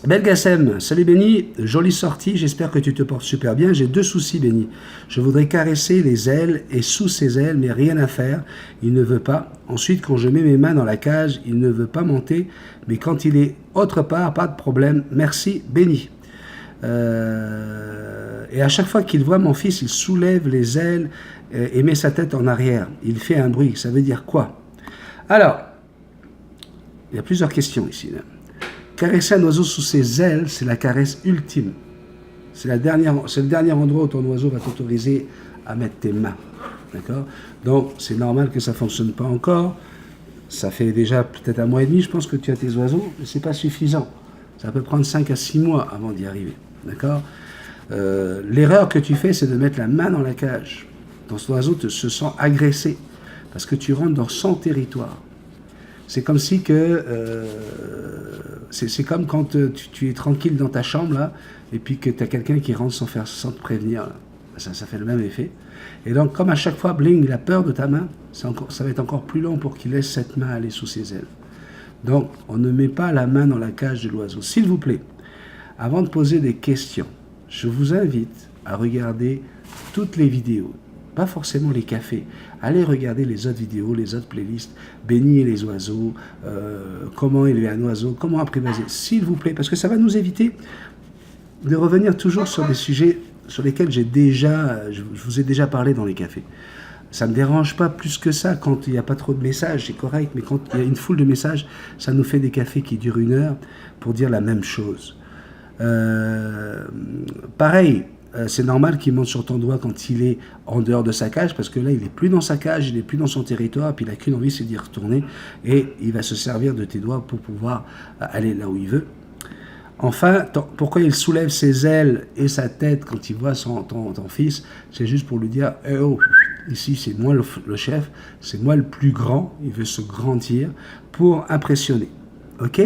Belgassem, salut Benny, jolie sortie, j'espère que tu te portes super bien. J'ai deux soucis Benny. Je voudrais caresser les ailes et sous ses ailes, mais rien à faire, il ne veut pas. Ensuite, quand je mets mes mains dans la cage, il ne veut pas monter, mais quand il est autre part, pas de problème. Merci Benny. Et à chaque fois qu'il voit mon fils, il soulève les ailes et met sa tête en arrière. Il fait un bruit, ça veut dire quoi? Alors, il y a plusieurs questions ici, là. Caresser un oiseau sous ses ailes, c'est la caresse ultime. C'est le dernier endroit où ton oiseau va t'autoriser à mettre tes mains. D'accord? Donc, c'est normal que ça ne fonctionne pas encore. Ça fait déjà peut-être 1 mois et demi, je pense, que tu as tes oiseaux, mais ce n'est pas suffisant. Ça peut prendre 5 à 6 mois avant d'y arriver. D'accord? L'erreur que tu fais, c'est de mettre la main dans la cage. Ton oiseau se sent agressé parce que tu rentres dans son territoire. C'est comme si que... c'est comme quand tu es tranquille dans ta chambre, là, et puis que tu as quelqu'un qui rentre sans te prévenir. Là. Ça fait le même effet. Et donc, comme à chaque fois, bling, il a peur de ta main, ça va être encore plus long pour qu'il laisse cette main aller sous ses ailes. Donc, on ne met pas la main dans la cage de l'oiseau. S'il vous plaît, avant de poser des questions, je vous invite à regarder toutes les vidéos. Pas forcément les cafés. Allez regarder les autres vidéos, les autres playlists. Benny et les oiseaux, comment élever un oiseau, comment apprivoiser. S'il vous plaît, parce que ça va nous éviter de revenir toujours sur des sujets sur lesquels je vous ai déjà parlé dans les cafés. Ça ne me dérange pas plus que ça quand il n'y a pas trop de messages, c'est correct, mais quand il y a une foule de messages, ça nous fait des cafés qui durent 1 heure pour dire la même chose. Pareil, c'est normal qu'il monte sur ton doigt quand il est en dehors de sa cage, parce que là, il n'est plus dans sa cage, il n'est plus dans son territoire, puis il n'a qu'une envie, c'est d'y retourner, et il va se servir de tes doigts pour pouvoir aller là où il veut. Enfin, pourquoi il soulève ses ailes et sa tête quand il voit ton fils? C'est juste pour lui dire eh oh, ici c'est moi le chef, c'est moi le plus grand. Il veut se grandir pour impressionner. Ok?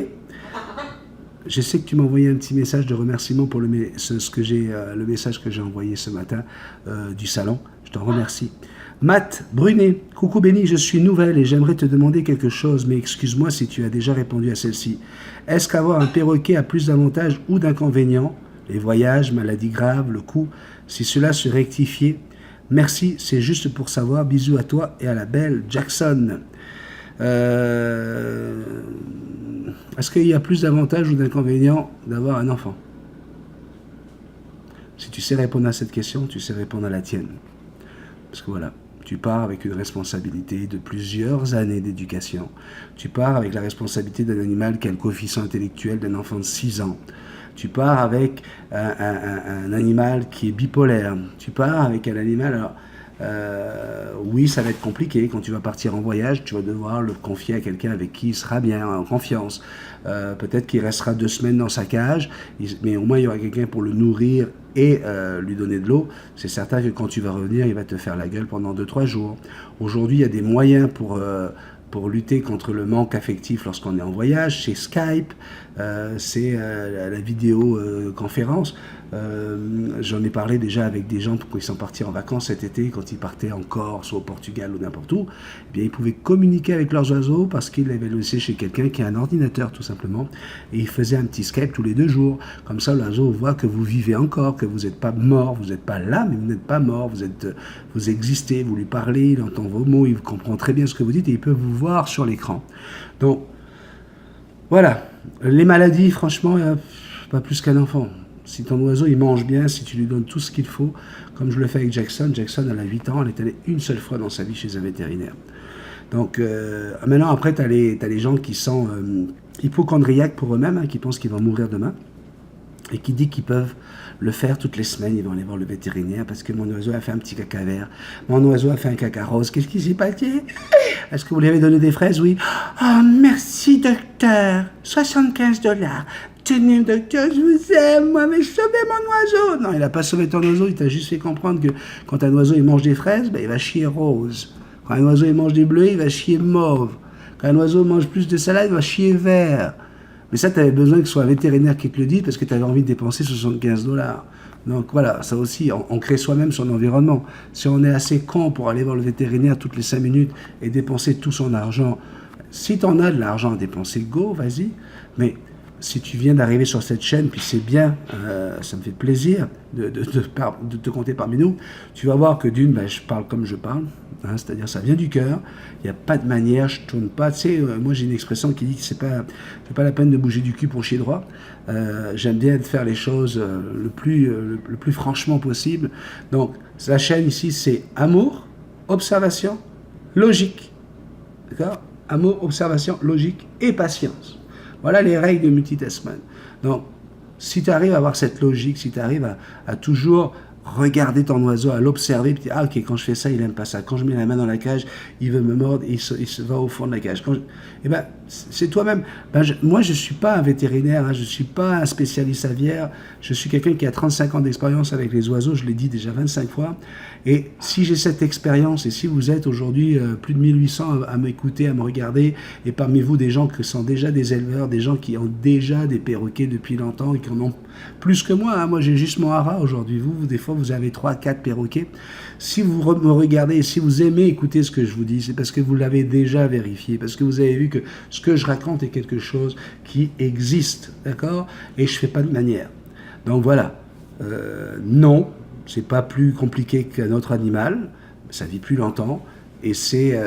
Je sais que tu m'as envoyé un petit message de remerciement pour le message que j'ai envoyé ce matin du salon. Je t'en remercie. Matt Brunet, coucou Béni, je suis nouvelle et j'aimerais te demander quelque chose, mais excuse-moi si tu as déjà répondu à celle-ci. Est-ce qu'avoir un perroquet a plus d'avantages ou d'inconvénients? Les voyages, maladies graves, le coût, si cela se rectifiait? Merci, c'est juste pour savoir. Bisous à toi et à la belle Jackson. Est-ce qu'il y a plus d'avantages ou d'inconvénients d'avoir un enfant? Si tu sais répondre à cette question, tu sais répondre à la tienne. Parce que voilà, tu pars avec une responsabilité de plusieurs années d'éducation. Tu pars avec la responsabilité d'un animal qui a le coefficient intellectuel d'un enfant de 6 ans. Tu pars avec un animal qui est bipolaire. Tu pars avec un animal... Alors, oui, ça va être compliqué. Quand tu vas partir en voyage, tu vas devoir le confier à quelqu'un avec qui il sera bien, en confiance. Peut-être qu'il restera 2 semaines dans sa cage, mais au moins il y aura quelqu'un pour le nourrir et lui donner de l'eau. C'est certain que quand tu vas revenir, il va te faire la gueule pendant 2-3 jours. Aujourd'hui, il y a des moyens pour lutter contre le manque affectif lorsqu'on est en voyage. C'est Skype, c'est la vidéoconférence. J'en ai parlé déjà avec des gens quand ils sont partis en vacances cet été, quand ils partaient en Corse ou au Portugal ou n'importe où, eh bien, ils pouvaient communiquer avec leurs oiseaux parce qu'ils l'avaient laissé chez quelqu'un qui a un ordinateur tout simplement, et ils faisaient un petit Skype tous les 2 jours. Comme ça, l'oiseau voit que vous vivez encore, que vous n'êtes pas mort, vous n'êtes pas là, mais vous n'êtes pas mort, vous existez, vous lui parlez, il entend vos mots, il comprend très bien ce que vous dites et il peut vous voir sur l'écran. Donc, voilà. Les maladies, franchement, pas plus qu'un enfant. Si ton oiseau il mange bien, si tu lui donnes tout ce qu'il faut, comme je le fais avec Jackson, elle a 8 ans, elle est allée une seule fois dans sa vie chez un vétérinaire. Donc maintenant après tu as les gens qui sont hypochondriaques pour eux-mêmes, hein, qui pensent qu'ils vont mourir demain, et qui disent qu'ils peuvent le faire toutes les semaines, ils vont aller voir le vétérinaire parce que mon oiseau a fait un petit caca vert, mon oiseau a fait un caca rose, qu'est-ce qui s'est passé? Est-ce que vous lui avez donné des fraises? Oui. Oh merci docteur, $75. Tenez, docteur, je vous aime, moi, mais sauvez mon oiseau. Non, il n'a pas sauvé ton oiseau, il t'a juste fait comprendre que quand un oiseau il mange des fraises, ben, il va chier rose. Quand un oiseau il mange des bleus, il va chier mauve. Quand un oiseau mange plus de salade, il va chier vert. Mais ça, tu avais besoin que ce soit un vétérinaire qui te le dise parce que tu avais envie de dépenser $75. Donc voilà, ça aussi, on crée soi-même son environnement. Si on est assez con pour aller voir le vétérinaire toutes les 5 minutes et dépenser tout son argent, si tu en as de l'argent à dépenser, go, vas-y. Mais si tu viens d'arriver sur cette chaîne, puis c'est bien, ça me fait plaisir de te compter parmi nous, tu vas voir que d'une, ben, je parle comme je parle, hein, c'est-à-dire ça vient du cœur, il n'y a pas de manière, je ne tourne pas, tu sais, moi j'ai une expression qui dit que c'est pas la peine de bouger du cul pour chier droit, j'aime bien faire les choses le plus franchement possible. Donc la chaîne ici c'est amour, observation, logique, d'accord? Amour, observation, logique et patience. Voilà les règles de multitasking. Donc, si tu arrives à avoir cette logique, si tu arrives à toujours regarder ton oiseau, à l'observer, puis ah ok, quand je fais ça, il n'aime pas ça. Quand je mets la main dans la cage, il veut me mordre, il se va au fond de la cage. Eh ben, c'est toi-même. Moi, je ne suis pas un vétérinaire, hein, je ne suis pas un spécialiste aviaire, je suis quelqu'un qui a 35 ans d'expérience avec les oiseaux, je l'ai dit déjà 25 fois. Et si j'ai cette expérience, et si vous êtes aujourd'hui plus de 1800 à m'écouter, à me regarder, et parmi vous des gens qui sont déjà des éleveurs, des gens qui ont déjà des perroquets depuis longtemps et qui en ont plus que moi, hein. Moi j'ai juste mon hara aujourd'hui, vous des fois vous avez 3-4 perroquets. Si vous me regardez et si vous aimez écouter ce que je vous dis, c'est parce que vous l'avez déjà vérifié, parce que vous avez vu que ce que je raconte est quelque chose qui existe, d'accord? Et je ne fais pas de manière. Donc voilà, non, c'est pas plus compliqué qu'un autre animal, ça vit plus longtemps, et c'est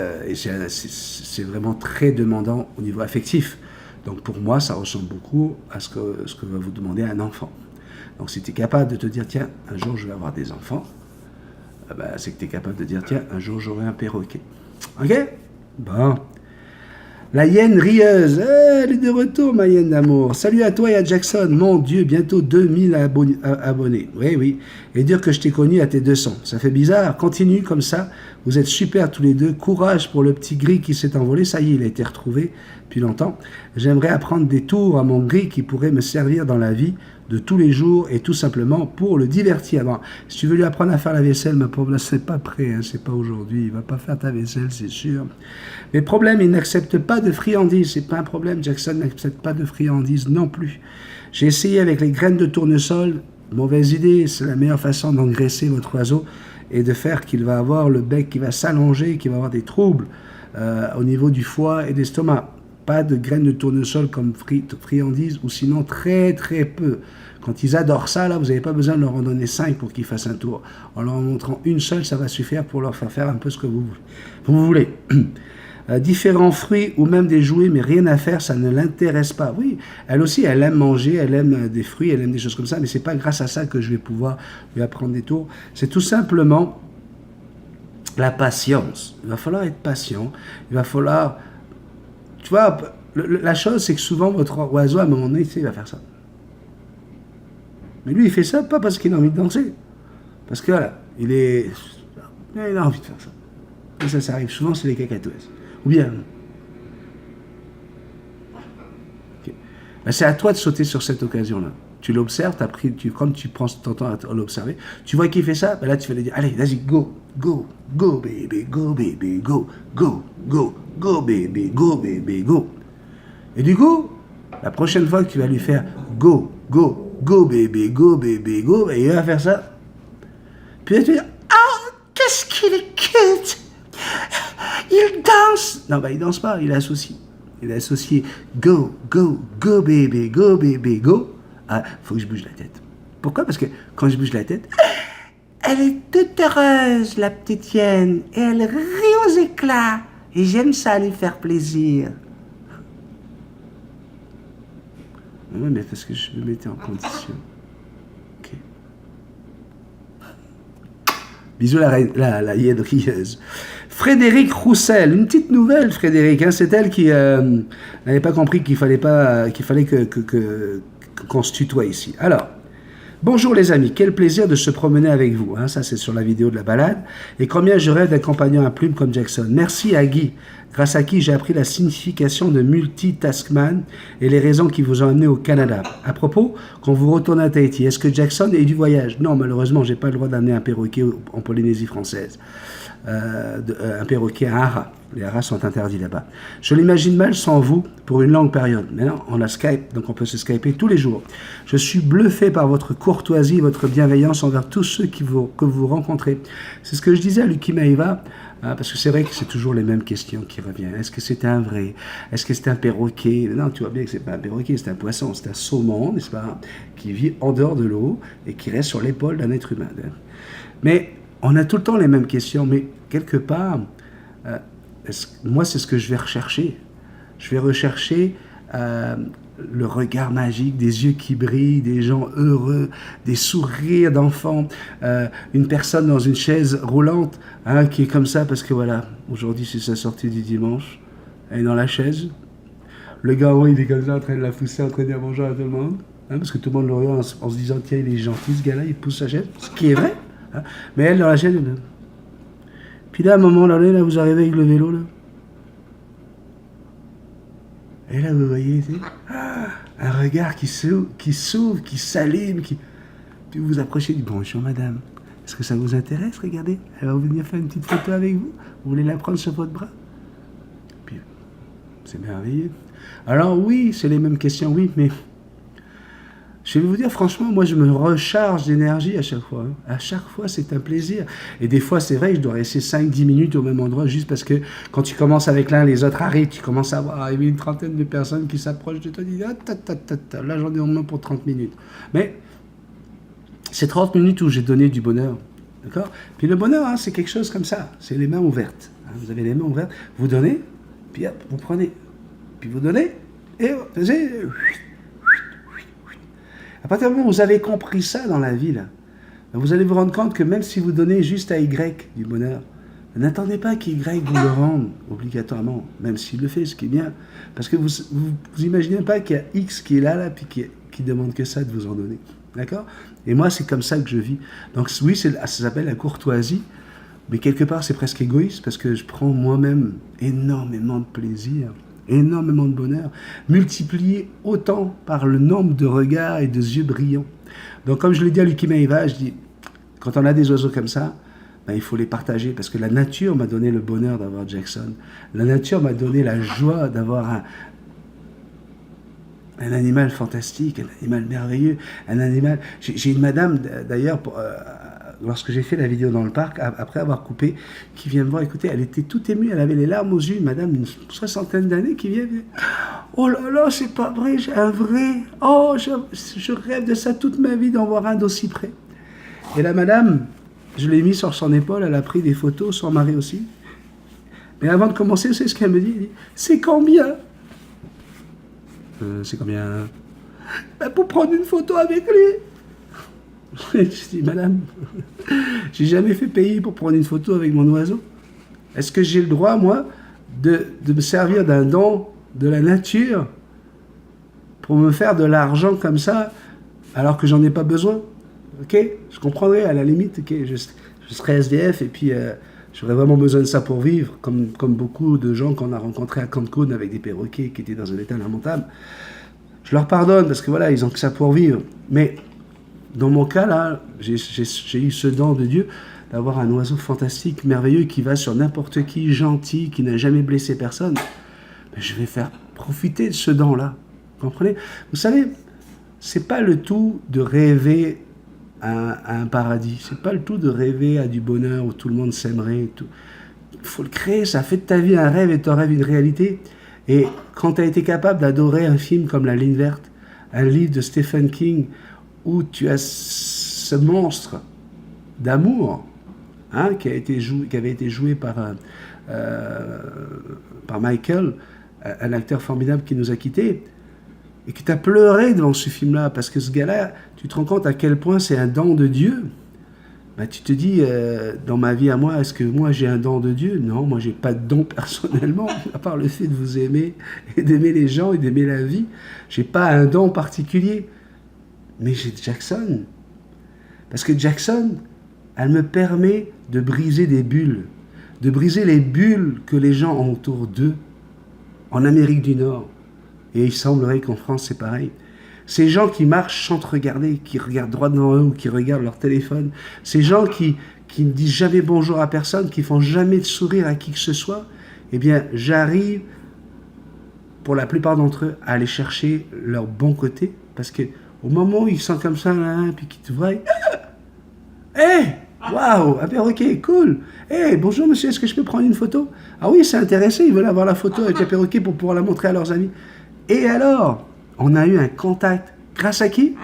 vraiment très demandant au niveau affectif. Donc pour moi, ça ressemble beaucoup à ce que va vous demander un enfant. Donc si tu es capable de te dire, tiens, un jour je vais avoir des enfants, ah bah, c'est que tu es capable de dire, tiens, un jour j'aurai un perroquet. Ok? Bon. La hyène rieuse, elle est de retour, ma hyène d'amour. Salut à toi et à Jackson. Mon Dieu, bientôt 2000 abonnés. Oui, oui. Et dire que je t'ai connu à tes 200. Ça fait bizarre. Continue comme ça. Vous êtes super tous les deux. Courage pour le petit gris qui s'est envolé. Ça y est, il a été retrouvé depuis longtemps. J'aimerais apprendre des tours à mon gris qui pourrait me servir dans la vie de tous les jours et tout simplement pour le divertir. Bon, si tu veux lui apprendre à faire la vaisselle, ma pauvre, là, c'est pas prêt, hein, c'est pas aujourd'hui. Il va pas faire ta vaisselle, c'est sûr. Mais problème, il n'accepte pas de friandises. C'est pas un problème. Jackson n'accepte pas de friandises non plus. J'ai essayé avec les graines de tournesol. Mauvaise idée. C'est la meilleure façon d'engraisser votre oiseau et de faire qu'il va avoir le bec qui va s'allonger, qu'il va avoir des troubles au niveau du foie et de l'estomac. Pas de graines de tournesol comme friandises, ou sinon très très peu. Quand ils adorent ça, là, vous n'avez pas besoin de leur en donner 5 pour qu'ils fassent un tour. En leur montrant une seule, ça va suffire pour leur faire un peu ce que vous voulez. Différents fruits ou même des jouets, mais rien à faire, ça ne l'intéresse pas. Oui, elle aussi, elle aime manger, elle aime des fruits, elle aime des choses comme ça, mais c'est pas grâce à ça que je vais pouvoir lui apprendre des tours. C'est tout simplement la patience. Il va falloir être patient, il va falloir... Tu vois, la chose, c'est que souvent, votre oiseau, à un moment donné, il va faire ça. Mais lui, il fait ça pas parce qu'il a envie de danser. Parce que, voilà, il a envie de faire ça. Et ça arrive souvent, c'est les cacatouès. Ou bien... Okay. Ben, c'est à toi de sauter sur cette occasion-là. Tu l'observes, comme tu prends ton temps à l'observer, tu vois qu'il fait ça, ben là, tu vas lui dire, allez, vas-y, go, go, go, baby, go, baby, go, go, go. Go baby, go baby, go. Et du coup, la prochaine fois que tu vas lui faire go, go, go baby, go baby, go, et il va faire ça. Puis tu vas dire, oh, qu'est-ce qu'il est cute. Il danse. Non, bah il danse pas, il associe. Il a associé go, go, go baby, go baby, go. Ah, faut que je bouge la tête. Pourquoi? Parce que quand je bouge la tête, elle est toute heureuse, la petite hyène, et elle rit aux éclats. Et j'aime ça lui faire plaisir. Oui, mais parce que je me mettais en condition. Ok. Bisous la hyène rieuse. Frédéric Roussel, une petite nouvelle, Frédéric. Hein, c'est elle qui n'avait pas compris qu'il fallait qu'on se tutoie ici. Alors. Bonjour les amis, quel plaisir de se promener avec vous. Hein, ça c'est sur la vidéo de la balade. Et combien je rêve d'accompagner un plume comme Jackson. Merci à Guy, grâce à qui j'ai appris la signification de multitaskman et les raisons qui vous ont amené au Canada. À propos, quand vous retournez à Tahiti, est-ce que Jackson est du voyage? Non, malheureusement, j'ai pas le droit d'amener un perroquet en Polynésie française. Un perroquet à haras. Les haras sont interdits là-bas. Je l'imagine mal sans vous pour une longue période. Maintenant, on a Skype, donc on peut se skyper tous les jours. Je suis bluffé par votre courtoisie, votre bienveillance envers tous ceux que vous rencontrez. C'est ce que je disais à Lucky Maeva, parce que c'est vrai que c'est toujours les mêmes questions qui reviennent. Est-ce que c'est un vrai? Est-ce que c'est un perroquet? Non, tu vois bien que c'est pas un perroquet, c'est un poisson, c'est un saumon, n'est-ce pas, qui vit en dehors de l'eau et qui reste sur l'épaule d'un être humain. Mais on a tout le temps les mêmes questions, mais quelque part, moi, c'est ce que je vais rechercher. Je vais rechercher le regard magique, des yeux qui brillent, des gens heureux, des sourires d'enfants, une personne dans une chaise roulante, hein, qui est comme ça, parce que voilà, aujourd'hui, c'est sa sortie du dimanche, elle est dans la chaise. Le gars, il est comme ça, en train de la pousser, en train de dire bonjour à tout le monde, hein, parce que tout le monde le regarde en se disant, tiens, il est gentil, ce gars-là, il pousse sa chaise, ce qui est vrai. Hein. Mais elle, dans la chaise, elle... Puis là, à un moment donné, là, vous arrivez avec le vélo, là. Et là, vous voyez, un regard qui s'ouvre, qui s'allume, qui... Puis vous vous approchez du bonjour, madame. Est-ce que ça vous intéresse? Regardez, elle va venir faire une petite photo avec vous. Vous voulez la prendre sur votre bras? Puis, c'est merveilleux. Alors oui, c'est les mêmes questions, oui, mais... Je vais vous dire, franchement, moi, je me recharge d'énergie à chaque fois. Hein. À chaque fois, c'est un plaisir. Et des fois, c'est vrai que je dois rester 5-10 minutes au même endroit, juste parce que quand tu commences avec l'un, les autres arrivent, tu commences à voir arriver une trentaine de personnes qui s'approchent de toi, tu dis, ah, là, j'en ai au moins pour 30 minutes. Mais c'est 30 minutes où j'ai donné du bonheur. D'accord? Puis le bonheur, hein, c'est quelque chose comme ça. C'est les mains ouvertes. Hein, vous avez les mains ouvertes, vous donnez, puis hop, vous prenez. Puis vous donnez, et vous faisiez... À partir du moment où vous avez compris ça dans la vie, là, vous allez vous rendre compte que même si vous donnez juste à Y du bonheur, n'attendez pas qu'Y vous le rende obligatoirement, même s'il le fait, ce qui est bien. Parce que vous imaginez pas qu'il y a X qui est là puis qui demande que ça de vous en donner. D'accord? Et moi, c'est comme ça que je vis. Donc oui, ça s'appelle la courtoisie, mais quelque part, c'est presque égoïste parce que je prends moi-même énormément de plaisir, énormément de bonheur, multiplié autant par le nombre de regards et de yeux brillants. Donc comme je l'ai dit à Lucky Maeva, je dis, quand on a des oiseaux comme ça, ben, il faut les partager parce que la nature m'a donné le bonheur d'avoir Jackson. La nature m'a donné la joie d'avoir un animal fantastique, un animal merveilleux, un animal... J'ai une madame, d'ailleurs, lorsque j'ai fait la vidéo dans le parc, après avoir coupé, qui vient me voir, écoutez, elle était toute émue, elle avait les larmes aux yeux, une madame d'une 60aine d'années qui vient, oh là là, c'est pas vrai, j'ai un vrai, oh, je rêve de ça toute ma vie, d'en voir un d'aussi près. Et la madame, je l'ai mis sur son épaule, elle a pris des photos, son mari aussi. Mais avant de commencer, c'est ce qu'elle me dit, elle dit, c'est combien? C'est combien? Ben, pour prendre une photo avec lui. Je dis, madame, j'ai jamais fait payer pour prendre une photo avec mon oiseau. Est-ce que j'ai le droit, moi, de me servir d'un don de la nature pour me faire de l'argent comme ça, alors que j'en ai pas besoin? Ok? Je comprendrais, à la limite, ok, je serais SDF et puis j'aurais vraiment besoin de ça pour vivre, comme beaucoup de gens qu'on a rencontrés à Cancun avec des perroquets qui étaient dans un état lamentable. Je leur pardonne parce que voilà, ils ont que ça pour vivre. Mais dans mon cas, là, j'ai eu ce don de Dieu d'avoir un oiseau fantastique, merveilleux, qui va sur n'importe qui, gentil, qui n'a jamais blessé personne. Mais je vais faire profiter de ce don-là. Vous comprenez? Vous savez, c'est pas le tout de rêver à un paradis. C'est pas le tout de rêver à du bonheur où tout le monde s'aimerait. Il faut le créer, ça fait de ta vie un rêve et ton rêve une réalité. Et quand tu as été capable d'adorer un film comme La Ligne Verte, un livre de Stephen King, où tu as ce monstre d'amour hein, qui avait été joué par Michael, un acteur formidable qui nous a quittés, et que tu as pleuré devant ce film-là, parce que ce gars-là, tu te rends compte à quel point c'est un don de Dieu. Ben, tu te dis, dans ma vie à moi, est-ce que moi j'ai un don de Dieu? Non, moi j'ai pas de don personnellement, à part le fait de vous aimer, et d'aimer les gens, et d'aimer la vie. J'ai pas un don particulier. Mais j'ai Jackson. Parce que Jackson, elle me permet de briser des bulles, de briser les bulles que les gens ont autour d'eux, en Amérique du Nord. Et il semblerait qu'en France, c'est pareil. Ces gens qui marchent sans te regarder, qui regardent droit devant eux ou qui regardent leur téléphone. Ces gens qui ne disent jamais bonjour à personne, qui font jamais de sourire à qui que ce soit. Eh bien, j'arrive, pour la plupart d'entre eux, à aller chercher leur bon côté. Parce que au moment où ils sont comme ça, là, puis qu'ils te voient, hé, waouh, un perroquet, cool. Hé, bonjour monsieur, est-ce que je peux prendre une photo? Ah oui, c'est intéressant, ils veulent avoir la photo avec le perroquet pour pouvoir la montrer à leurs amis. Et alors, on a eu un contact. Grâce à qui?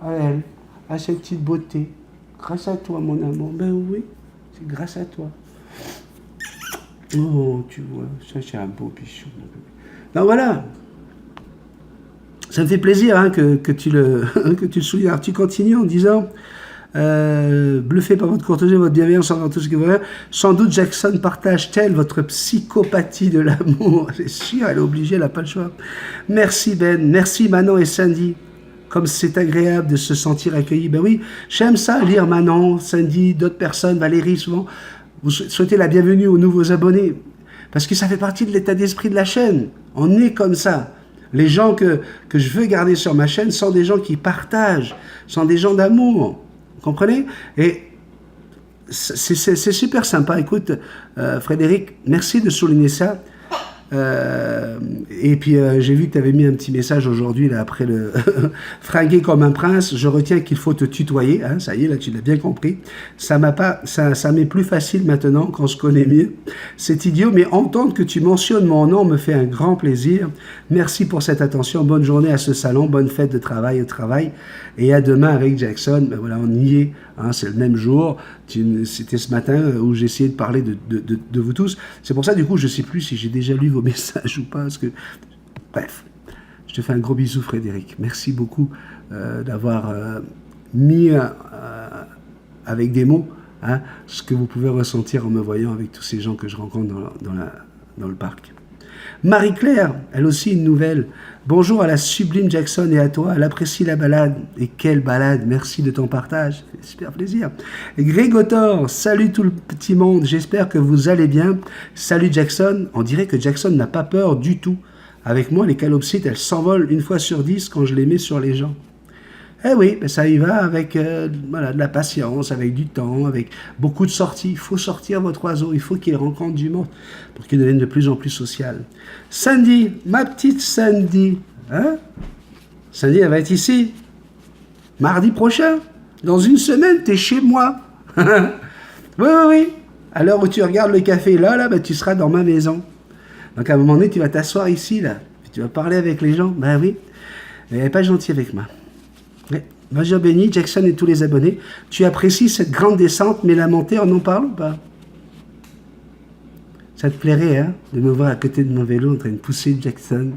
À elle, à cette petite beauté. Grâce à toi, mon amour. Ben oui, c'est grâce à toi. Oh, tu vois, ça c'est un beau bichon. Donc voilà. Ça me fait plaisir hein, que tu le soulignes. Alors tu continues en disant... bluffé par votre courtoisie, votre bienveillance envers tout ce que vous voulez. Sans doute Jackson partage-t-elle votre psychopathie de l'amour. C'est sûr, elle est obligée, elle n'a pas le choix. Merci Ben, merci Manon et Sandy. Comme c'est agréable de se sentir accueilli. Ben oui, j'aime ça, lire Manon, Sandy, d'autres personnes, Valérie, souvent. Vous souhaitez la bienvenue aux nouveaux abonnés. Parce que ça fait partie de l'état d'esprit de la chaîne. On est comme ça. Les gens que je veux garder sur ma chaîne sont des gens qui partagent, sont des gens d'amour. Vous comprenez? Et c'est super sympa. Écoute, Frédéric, merci de souligner ça. Et puis, j'ai vu que tu avais mis un petit message aujourd'hui, là, après le fringuer comme un prince. Je retiens qu'il faut te tutoyer. Hein, ça y est, là, tu l'as bien compris. Ça m'est plus facile maintenant qu'on se connaît mieux. C'est idiot, mais entendre que tu mentionnes mon nom me fait un grand plaisir. Merci pour cette attention. Bonne journée à ce salon. Bonne fête de travail au travail. Et à demain avec Jackson. Ben voilà, on y est. Hein, c'est le même jour. C'était ce matin où j'ai essayé de parler de vous tous. C'est pour ça, du coup, je ne sais plus si j'ai déjà lu vos messages ou pas. Parce que... Bref, je te fais un gros bisou, Frédéric. Merci beaucoup d'avoir mis avec des mots, hein, ce que vous pouvez ressentir en me voyant avec tous ces gens que je rencontre dans le parc. Marie-Claire, elle aussi une nouvelle. Bonjour à la sublime Jackson et à toi. Elle apprécie la balade. Et quelle balade, merci de ton partage. Ça fait super plaisir. Grégotor, salut tout le petit monde. J'espère que vous allez bien. Salut Jackson. On dirait que Jackson n'a pas peur du tout. Avec moi, les calopsites, elles s'envolent une fois sur 10 quand je les mets sur les gens. Eh oui, ça y va avec voilà, de la patience, avec du temps, avec beaucoup de sorties. Il faut sortir votre oiseau, il faut qu'il rencontre du monde pour qu'il devienne de plus en plus social. Sandy, ma petite Sandy, hein? Sandy, elle va être ici, mardi prochain. Dans une semaine, tu es chez moi. Oui. À l'heure où tu regardes le café là, bah, tu seras dans ma maison. Donc à un moment donné, tu vas t'asseoir ici, là, puis tu vas parler avec les gens. Ben oui, elle n'est pas gentille avec moi. Major Benny, Jackson et tous les abonnés, tu apprécies cette grande descente, mais la montée, on en parle ou pas? Ça te plairait, hein, de me voir à côté de mon vélo en train de pousser Jackson?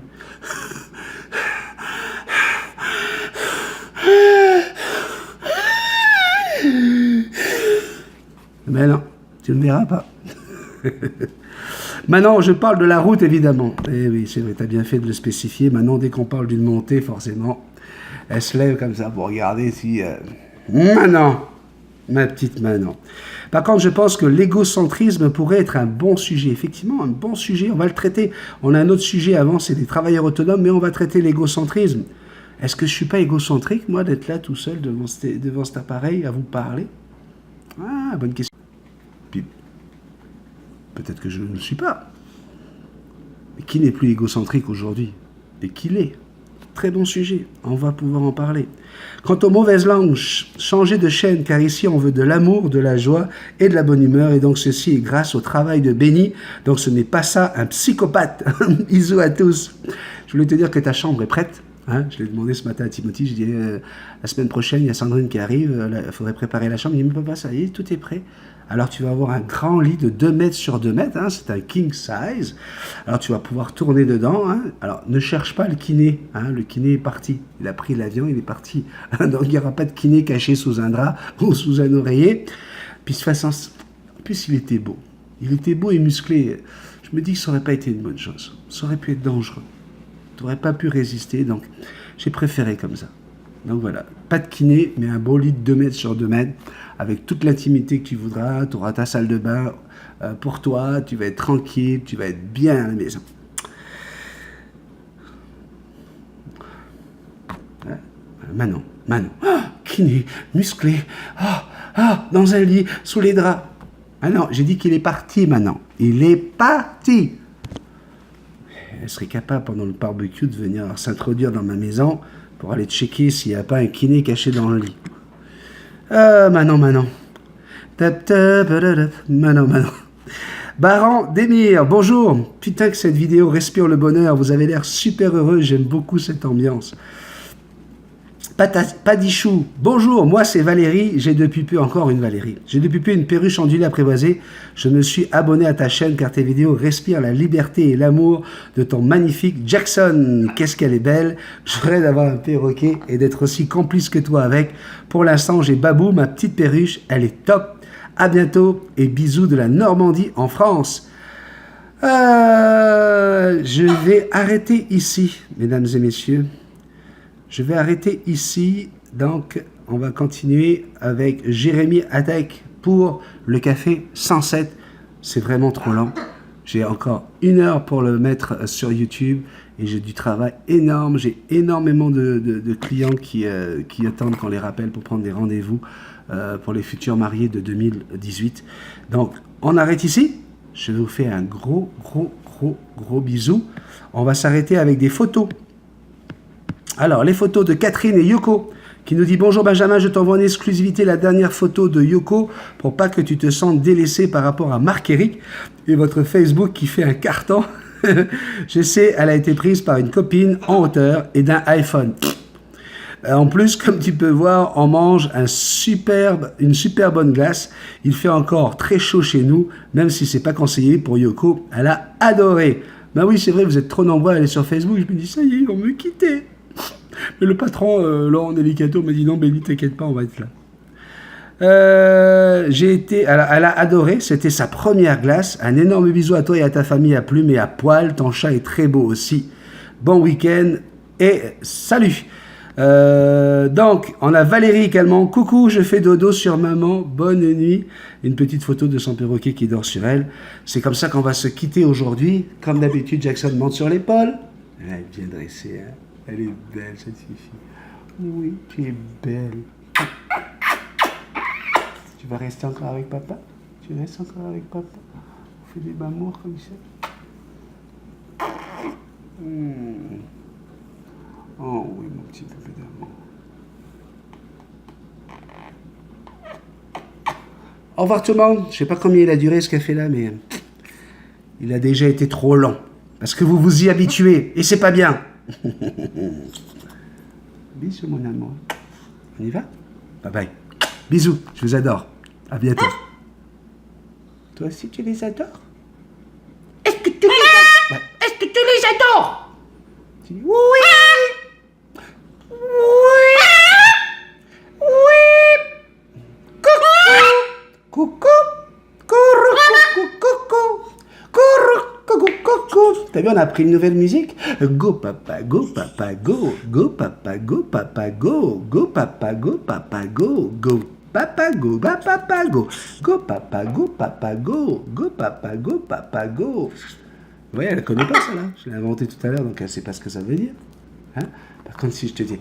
Mais non, tu ne me verras pas. Maintenant, je parle de la route, évidemment. Eh oui, c'est vrai, tu as bien fait de le spécifier. Maintenant, dès qu'on parle d'une montée, forcément... Elle se lève comme ça pour regarder si... Manon, ma petite Manon. Par contre, je pense que l'égocentrisme pourrait être un bon sujet. Effectivement, un bon sujet. On va le traiter. On a un autre sujet avant, c'est des travailleurs autonomes, mais on va traiter l'égocentrisme. Est-ce que je ne suis pas égocentrique, moi, d'être là tout seul devant cet appareil à vous parler? Ah, bonne question. Puis, peut-être que je ne le suis pas. Mais qui n'est plus égocentrique aujourd'hui? Et qui l'est? Très bon sujet, on va pouvoir en parler. Quant aux mauvaises langues, changez de chaîne, car ici on veut de l'amour, de la joie et de la bonne humeur, et donc ceci est grâce au travail de Benny, donc ce n'est pas ça un psychopathe. Bisous à tous. Je voulais te dire que ta chambre est prête, hein, je l'ai demandé ce matin à Timothy, je dis la semaine prochaine il y a Sandrine qui arrive, il faudrait préparer la chambre, il dit mais papa ça y est, tout est prêt. Alors tu vas avoir un grand lit de 2 mètres sur 2 mètres, hein, c'est un king size. Alors tu vas pouvoir tourner dedans. Hein. Alors ne cherche pas le kiné, hein, le kiné est parti. Il a pris l'avion, il est parti. Donc il n'y aura pas de kiné caché sous un drap ou sous un oreiller. Puis de toute façon, en plus il était beau. Il était beau et musclé. Je me dis que ça n'aurait pas été une bonne chose. Ça aurait pu être dangereux. Tu n'aurais pas pu résister, donc j'ai préféré comme ça. Donc voilà, pas de kiné, mais un beau lit de 2 mètres sur 2 mètres, avec toute l'intimité que tu voudras, tu auras ta salle de bain pour toi, tu vas être tranquille, tu vas être bien à la maison. Manon, kiné, musclé, dans un lit, sous les draps. Ah non, j'ai dit qu'il est parti maintenant, il est parti. Elle serait capable pendant le barbecue de venir s'introduire dans ma maison pour aller checker s'il n'y a pas un kiné caché dans le lit. Manon. Manon. Baran Demir, bonjour. Putain que cette vidéo respire le bonheur. Vous avez l'air super heureux. J'aime beaucoup cette ambiance. Padichou, bonjour, moi c'est Valérie, j'ai depuis peu, encore une Valérie, j'ai depuis peu une perruche ondulée apprivoisée, je me suis abonné à ta chaîne car tes vidéos respirent la liberté et l'amour de ton magnifique Jackson, qu'est-ce qu'elle est belle, je rêve d'avoir un perroquet et d'être aussi complice que toi avec, pour l'instant j'ai Babou, ma petite perruche, elle est top, à bientôt et bisous de la Normandie en France. Je vais arrêter ici, mesdames et messieurs. Je vais arrêter ici, donc on va continuer avec Jérémy Atek pour le café 107. C'est vraiment trop lent. J'ai encore 1 heure pour le mettre sur YouTube et j'ai du travail énorme. J'ai énormément de clients qui attendent qu'on les rappelle pour prendre des rendez-vous pour les futurs mariés de 2018. Donc on arrête ici. Je vous fais un gros bisou. On va s'arrêter avec des photos. Alors, les photos de Catherine et Yoko, qui nous dit « Bonjour Benjamin, je t'envoie en exclusivité la dernière photo de Yoko pour pas que tu te sentes délaissé par rapport à Marc-Éric et votre Facebook qui fait un carton. Je sais, elle a été prise par une copine en hauteur et d'un iPhone. En plus, comme tu peux voir, on mange une super bonne glace. Il fait encore très chaud chez nous, même si c'est pas conseillé pour Yoko. Elle a adoré. Ben oui, c'est vrai, vous êtes trop nombreux à aller sur Facebook. Je me dis, ça y est, on me quittait. Mais le patron, Laurent Delicato, m'a dit non, Béni, t'inquiète pas, on va être là. Elle a adoré, c'était sa première glace. Un énorme bisou à toi et à ta famille à plumes et à poil. Ton chat est très beau aussi. Bon week-end et salut. Donc, on a Valérie également. Coucou, je fais dodo sur maman. Bonne nuit. Une petite photo de son perroquet qui dort sur elle. C'est comme ça qu'on va se quitter aujourd'hui. Comme d'habitude, Jackson monte sur l'épaule. Elle est bien dressée, hein. Elle est belle, cette fille. Oui, tu es belle. Tu vas rester encore avec papa? Tu restes encore avec papa? On fait des bamours comme ça. Oh oui, mon petit bébé d'amour. Au revoir tout le monde. Je sais pas combien il a duré ce café-là, mais il a déjà été trop long. Parce que vous vous y habituez, et c'est pas bien. Bisous, mon amour. On y va? Bye bye. Bisous, je vous adore. À bientôt. Toi aussi, tu les adores? Est-ce que tu les adores? Ouais. Est-ce que tu les adores? Tu dis oui. Oui. Oui. Coucou. Coucou. Coucou. T'as vu, on a appris une nouvelle musique? Go papa, go papa, go. Go papa, go papa, go. Go papa, go papa, go. Go papa, go, papa, go. Go papa, go papa, go. Go papa, go papa, go. Vous voyez, elle ne connaît pas ça là. Je l'ai inventé tout à l'heure, donc elle ne sait pas ce que ça veut dire. Hein? Par contre, si je te dis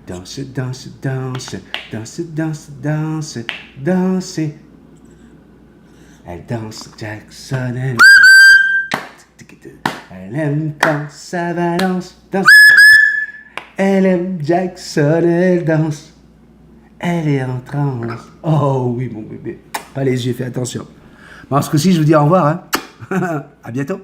danse, danse, danse, danse, danse, danse, danse. Elle danse, Jackson, elle aime quand ça balance, danse. Elle aime Jackson, elle danse. Elle est en transe. Oh oui, mon bébé. Pas les yeux, fais attention. Bon, ce coup-ci, je vous dis au revoir. Hein. À bientôt.